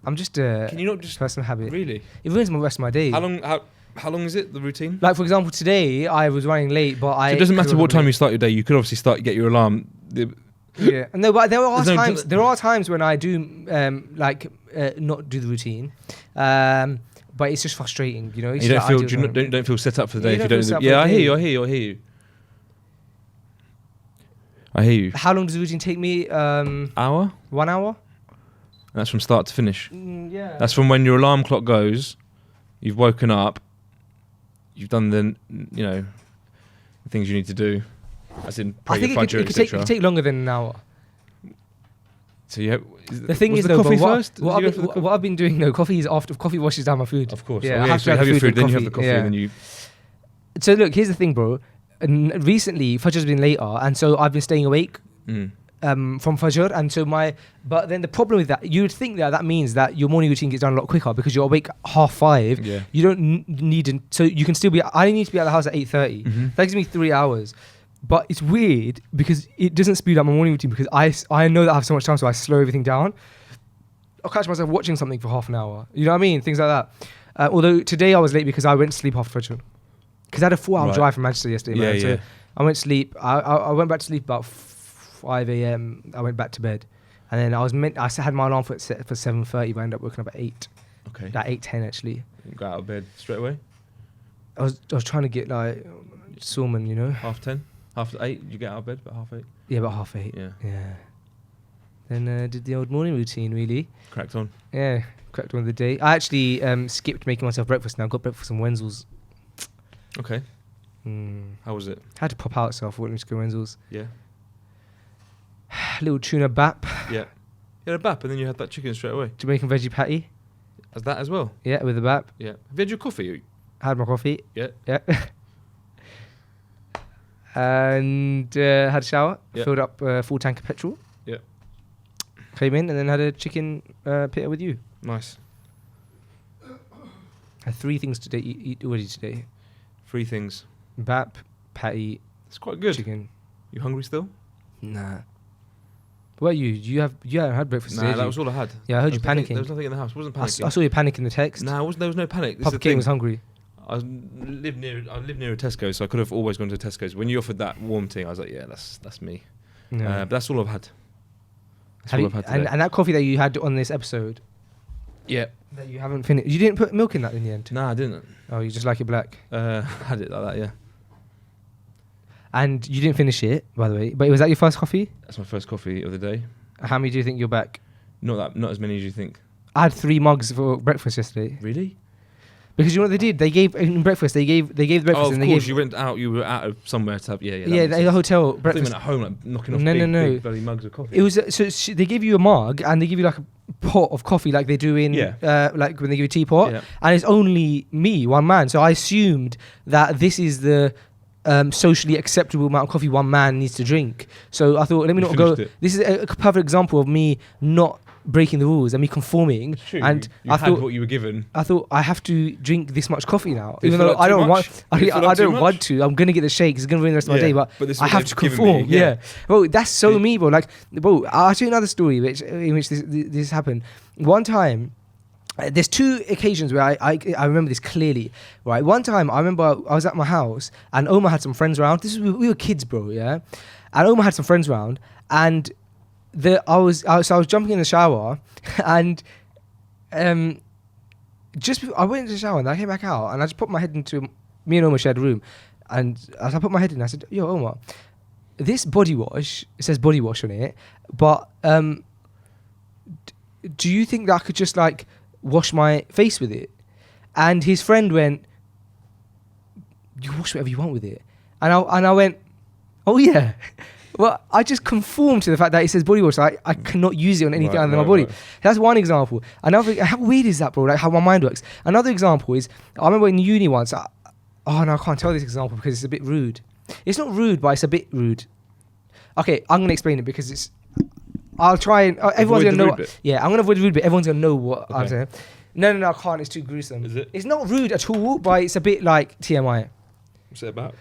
I'm just Can you not just... personal habit. Really? It ruins the rest of my day. How long is it, the routine? Like, for example, today I was running late, but So it doesn't matter what time you start your day. You could obviously get your alarm. Yeah. No, but there are times when I do not do the routine. But it's just frustrating, you know. You don't feel set up for the day if you don't. Yeah, I hear you. I hear you. How long does the routine take me? Hour? 1 hour? And that's from start to finish. Yeah. That's from when your alarm clock goes. You've woken up. You've done the things you need to do, as in pray your Fajr, etc. It could take longer than an hour. So yeah, the thing is, the coffee first. What I've been doing, coffee is after coffee washes down my food. Of course, yeah. I have to have your food, then you have the coffee, and then you. So look, here's the thing, bro. Recently, Fajr's been later, and so I've been staying awake from Fajr, and so But then the problem with that, you would think that means that your morning routine gets done a lot quicker because you're awake 5:30. Yeah. You don't need so you can still be. I need to be at the house at 8:30. That gives me 3 hours. But it's weird because it doesn't speed up my morning routine because I know that I have so much time, so I slow everything down. I'll catch myself watching something for half an hour. You know what I mean? Things like that. Although today I was late because I went to sleep after Fajr. Because I had a 4-hour drive from Manchester yesterday, man. So I went to sleep. I went back to sleep about 5 a.m. I went back to bed. And then I had my alarm for 7:30, but I ended up waking up at 8. Okay. Like 8:10 actually. You got out of bed straight away? I was trying to get like Salmon, you know. 8:30? You get out of bed about 8:30? Yeah, about 8:30. Yeah. Yeah. Then did the old morning routine, really. Cracked on. Yeah, cracked on the day. I actually skipped making myself breakfast now. Got breakfast on Wenzel's. Okay. How was it? Had to pop out, so I thought, let me just go Wenzel's. Yeah. Little tuna bap. Yeah. You had a bap and then you had that chicken straight away. Jamaican veggie patty. As that as well? Yeah, with the bap. Yeah. Have you had your coffee? Had my coffee. Yeah. Yeah. And had a shower. Yeah. Filled up full tank of petrol. Yeah. Came in and then had a chicken pita with you. Nice. Had 3 things to eat already today. 3 things. Bap, patty, It's quite good. chicken. You hungry still? Nah. What about you? You haven't had breakfast today, Nah, did that you? was all I had. Yeah, I heard you There panicking. was nothing in the house. I wasn't I panicking. saw you panic in the text. No, there was no panic. This is Papa the King thing. was hungry. I live near a Tesco, so I could have always gone to Tesco's. When you offered that warm thing, I was like, yeah, that's me. No. But that's all I've had. That's Have all you- I've had today. and that coffee that you had on this episode Yeah. that you haven't finished. You didn't put milk in that in the end. Nah, I didn't. Oh, you just like it black. Had it like that, yeah. And you didn't finish it, by the way. But was that your first coffee? That's my first coffee of the day. How many do you think you're back? Not as many as you think. I had 3 mugs for breakfast yesterday. Really? Because you know what they did? They gave in breakfast. They gave breakfast. Oh, of and they course. gave, You went out. You were out of somewhere to have. Yeah, yeah. yeah, the hotel I thought you breakfast. went at home, like knocking off No, big, no. big bloody mugs of coffee. It was they give you a mug and they give you like a pot of coffee, like they do in like when they give you a teapot. Yeah. And it's only me, one man. So I assumed that this is the socially acceptable amount of coffee one man needs to drink. So I thought, let me You not go. finished it. This is a perfect example of me not breaking the rules and me conforming. It's true. And you I had thought what you were given. I thought I have to drink this much coffee now, Did it even feel though like I too don't much? want. Did it feel like I too don't much? want to. I'm gonna get the shake. It's gonna ruin the rest of my day. But this is I what have they've to given conform. me, Yeah. Bro, that's so See? me, bro. Like, bro, I'll tell you another story in which this happened. One time. There's 2 occasions where I remember this clearly, right? One time I remember I was at my house and Omar had some friends around. We were kids, bro, yeah. And Omar had some friends around, and I was jumping in the shower, and I went into the shower and I came back out and I just put my head into me and Omar shared a room, and as I put my head in, I said, "Yo, Omar, this body wash, it says body wash on it, but do you think that I could just like wash my face with it?" And his friend went, "You wash whatever you want with it." And I went, "Oh yeah." Well, I just conformed to the fact that it says body wash. So I cannot use it on anything other than my body. Right. That's one example. Another, how weird is that, bro? Like how my mind works. Another example is, I remember in uni once, I can't tell this example because it's a bit rude. It's not rude, but it's a bit rude. Okay, I'm going to explain it because I'll try and, everyone's going to know. Yeah, I'm going to avoid the rude bit. Everyone's going to know what I'm saying. No, I can't. It's too gruesome. Is it? It's not rude at all, but it's a bit like TMI. What's it about?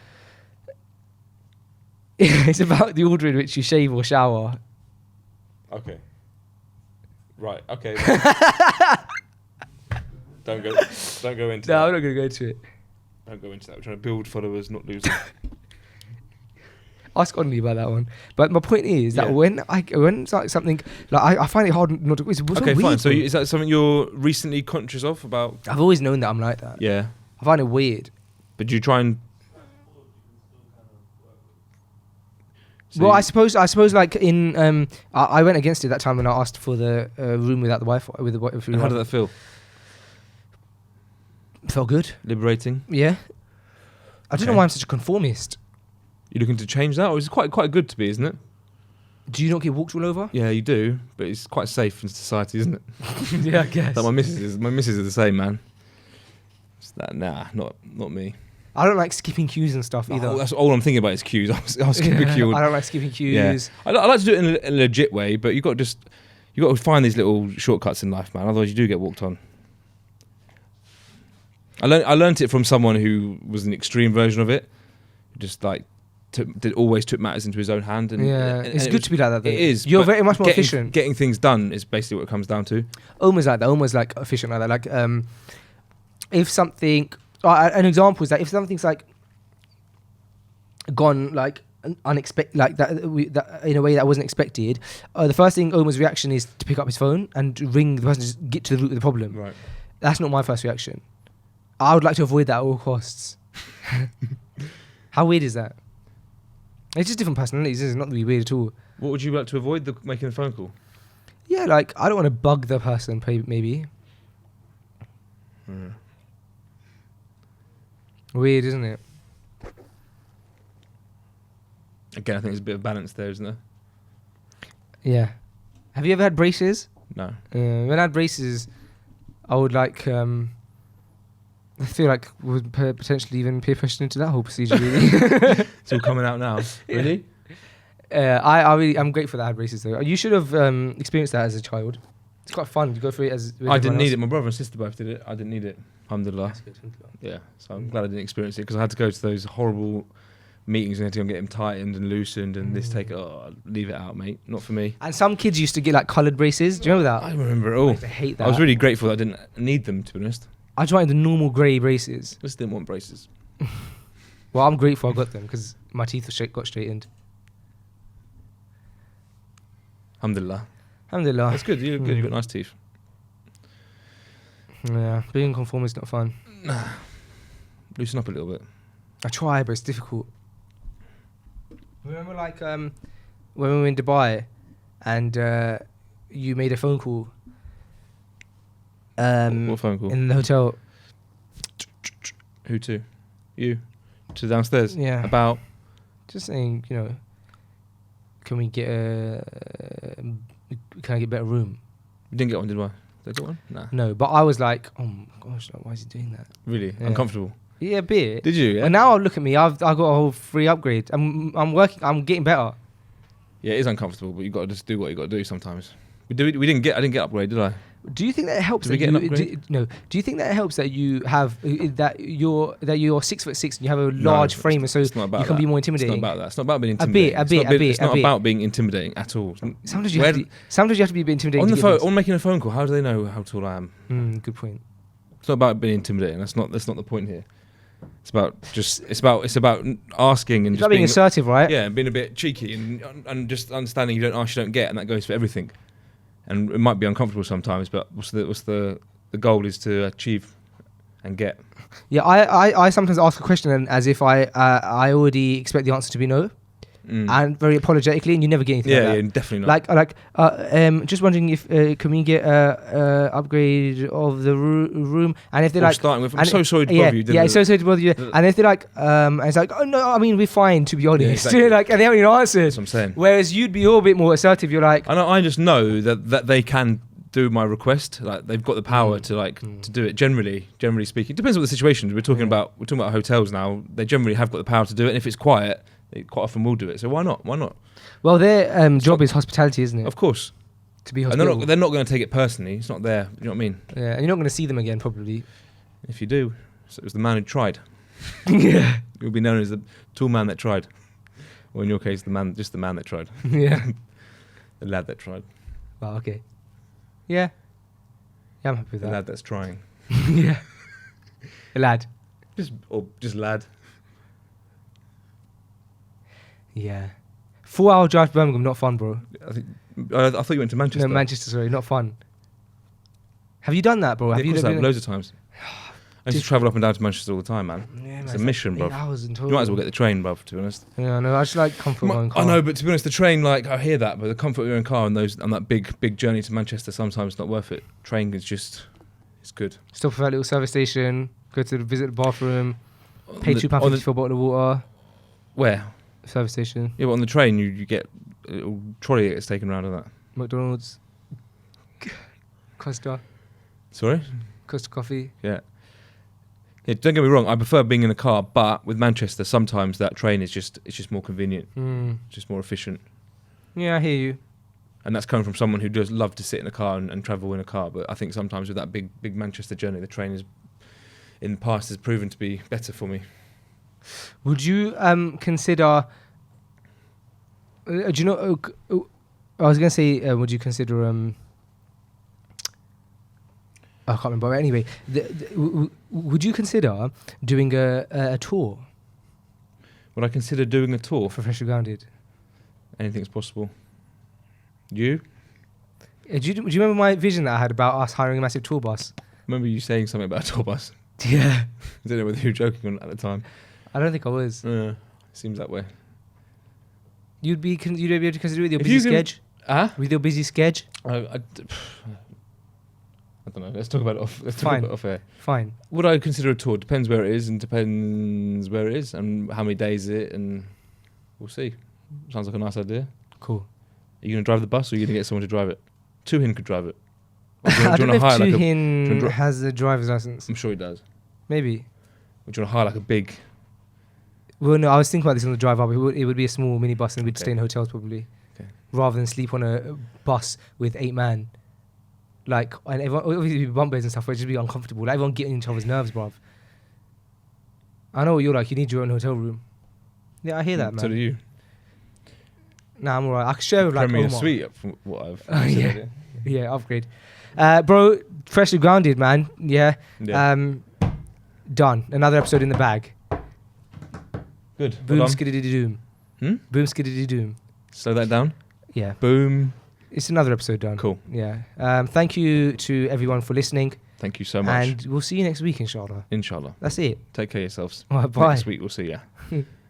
It's about the order in which you shave or shower. Okay. Right. Okay. Don't go into that. No, I'm not going to go into it. Don't go into that. We're trying to build followers, not lose them. Ask Only about that one. But my point is that when it's like something like I find it hard not to. It's okay, weird, fine. So bro. is that something you're recently conscious of about? I've always known that I'm like that. Yeah. I find it weird. But do you try and? Well, I suppose like in I went against it that time when I asked for the room without the Wi-Fi with the Wi-Fi. And how did that feel? Felt good. Liberating. Yeah. I don't know why I'm such a conformist. You looking to change that, or is it quite good to be, isn't it? Do you not get walked all over? Yeah, you do, but it's quite safe in society, isn't it? Yeah, I guess. Like my missus is the same, man. It's that, nah, not me. I don't like skipping queues and stuff either. Oh, that's all I'm thinking about is queues. I'll skip a queue. I don't like skipping queues. Yeah. I like to do it in a legit way, but you got to find these little shortcuts in life, man. Otherwise, you do get walked on. I learned it from someone who was an extreme version of it. Just like always took matters into his own hand. And it's good to be like that, though. It is. You're very much more efficient. Getting things done is basically what it comes down to. Almost like that. Almost like efficient like that. Like if something. An example is that if something's like gone like unexpected, like that in a way that wasn't expected, the first thing Omar's reaction is to pick up his phone and ring the person to just get to the root of the problem. Right. That's not my first reaction. I would like to avoid that at all costs. How weird is that? It's just different personalities. It's not really weird at all. What would you like to avoid? Making a phone call? Yeah, like I don't want to bug the person. Maybe weird, isn't it? Again, I think there's a bit of balance there, isn't there? Yeah. Have you ever had braces? No. When I had braces, I would like. I feel like would potentially even peer pressured into that whole procedure. Really. It's all coming out now. Really? I'm grateful that I had braces though. You should have experienced that as a child. It's quite fun. You go through it as. I didn't need it. My brother and sister both did it. I didn't need it. Alhamdulillah. That's good. Yeah. So I'm glad I didn't experience it because I had to go to those horrible meetings and I had to go and get them tightened and loosened and this leave it out, mate. Not for me. And some kids used to get like coloured braces. Do you remember that? I remember it all. I used to hate that. I was really grateful that I didn't need them, to be honest. I just wanted the normal grey braces. I just didn't want braces. Well, I'm grateful I got them because my teeth got straightened. Alhamdulillah. Alhamdulillah. That's good. You're good. You've got nice teeth. Yeah, being conforming is not fun. Loosen up a little bit. I try, but it's difficult. Remember, like, when we were in Dubai, and you made a phone call. What phone call? In the hotel. Who to? You? To downstairs? Yeah. About? Just saying, can we get can I get a better room? We didn't get one, did I? Did I get one? Nah. No, but I was like, oh my gosh, why is he doing that? Really? Yeah. Uncomfortable? Yeah, a bit. Did you? Yeah. But now look at me. I got a whole free upgrade. I'm working. I'm getting better. Yeah, it is uncomfortable, but you got to just do what you got to do sometimes. I didn't get upgrade, did I? Do you think that it helps? Did we get an upgrade? No. Do you think that it helps that you have that you're 6'6" and you have a large frame, and so you can be more intimidating? It's not about that. It's not about being intimidating. A bit. It's not about being intimidating at all. Sometimes you have to be a bit intimidating. On the phone, on making a phone call, how do they know how tall I am? Good point. It's not about being intimidating. That's not the point here. It's about asking and It's just about being assertive, right? Yeah, being a bit cheeky and just understanding you don't ask, you don't get, and that goes for everything. And it might be uncomfortable sometimes, but what's the goal is to achieve and get. Yeah, I sometimes ask a question as if I already expect the answer to be no. And very apologetically, and you never get anything. Yeah, definitely not. Just wondering if can we get upgrade of the room? And if they're starting with, I'm so sorry to bother you. Yeah, so sorry to bother you. And if they're like, and it's like, oh no, I mean we're fine, to be honest. Yeah, exactly. And they haven't even answered. That's what I'm saying. Whereas you'd be a bit more assertive. You're like, I just know that they can do my request. Like they've got the power to do it. Generally speaking, it depends on the situation. We're talking about hotels now. They generally have got the power to do it. And if it's quiet, they quite often will do it. So why not? Well, their job is hospitality, isn't it? Of course. To be hospitable. And they're not going to take it personally. It's not there. You know what I mean? Yeah, and you're not going to see them again, probably. If you do, so it was the man who tried. Yeah. You'll be known as the tall man that tried. Or in your case, the man that tried. Yeah. The lad that tried. Wow, okay. Yeah. Yeah, I'm happy with that. The lad that's trying. Yeah. A lad. Just lad. Yeah. 4-hour drive to Birmingham, not fun, bro. I thought you went to Manchester. No, Manchester, sorry, not fun. Have you done that, bro? Yeah, have you done loads of times. I used to travel up and down to Manchester all the time, man. Yeah, it's a mission, bro. You might as well get the train, bro, to be honest. Yeah, no, I just like comfort of my own car. I know, but to be honest, the train, like, I hear that, but the comfort of your own car and that big journey to Manchester, sometimes not worth it. Train is just, it's good. Stop at that little service station, go to visit the bathroom, pay £2.50 for a bottle of water. Where? Service station. Yeah, but on the train, you get a little trolley that gets taken around on that. McDonald's. Costa. Sorry? Costa Coffee. Yeah. Yeah, don't get me wrong, I prefer being in a car, but with Manchester, sometimes that train is just more convenient, just more efficient. Yeah, I hear you. And that's coming from someone who does love to sit in a car and travel in a car. But I think sometimes with that big Manchester journey, the train in the past has proven to be better for me. Would you consider? Do you know? I was going to say, would you consider? I can't remember. But anyway, would you consider doing a tour? Would I consider doing a tour? For Freshly Grounded? Anything's possible. You? Do you remember my vision that I had about us hiring a massive tour bus? Remember you saying something about a tour bus? Yeah. I don't know whether you were joking on at the time. I don't think I was. Seems that way. You'd be able to consider it with your busy schedule? With your busy schedule? I don't know. Let's talk about it off. Let's talk Fine. about it off air. Fine. Would I consider a tour? Depends where it is, and depends where it is, and how many days it, and we'll see. Sounds like a nice idea. Cool. Are you going to drive the bus, or are you going to get someone to drive it? Tuhin could drive it. I don't know if Tuhin has a driver's license. I'm sure he does. Maybe. Would you want to hire like a big? Well, no, I was thinking about this on the drive up. It would be a small mini bus, and we'd Okay. stay in hotels probably, Okay. rather than sleep on a bus with 8 man. Like, and everyone, obviously it'd be bunk beds and stuff, but it'd just be uncomfortable. Like, everyone getting each other's nerves, bruv. I know what you're like. You need your own hotel room. Yeah, I hear that, man. So do you. Nah, I'm alright. I could share with like Premier Omar. suite from what I've Oh, said yeah. earlier. Yeah, upgrade. Bro, freshly grounded, man. Yeah. Yeah. Done. Another episode in the bag. Good. Boom, Well done. skiddity doom. Boom, skiddity doom. Slow that down. Yeah. Boom. It's another episode done. Cool. Yeah. Thank you to everyone for listening. Thank you so much. And we'll see you next week, inshallah. Inshallah. That's it. Take care of yourselves. All right, bye. Next week we'll see ya.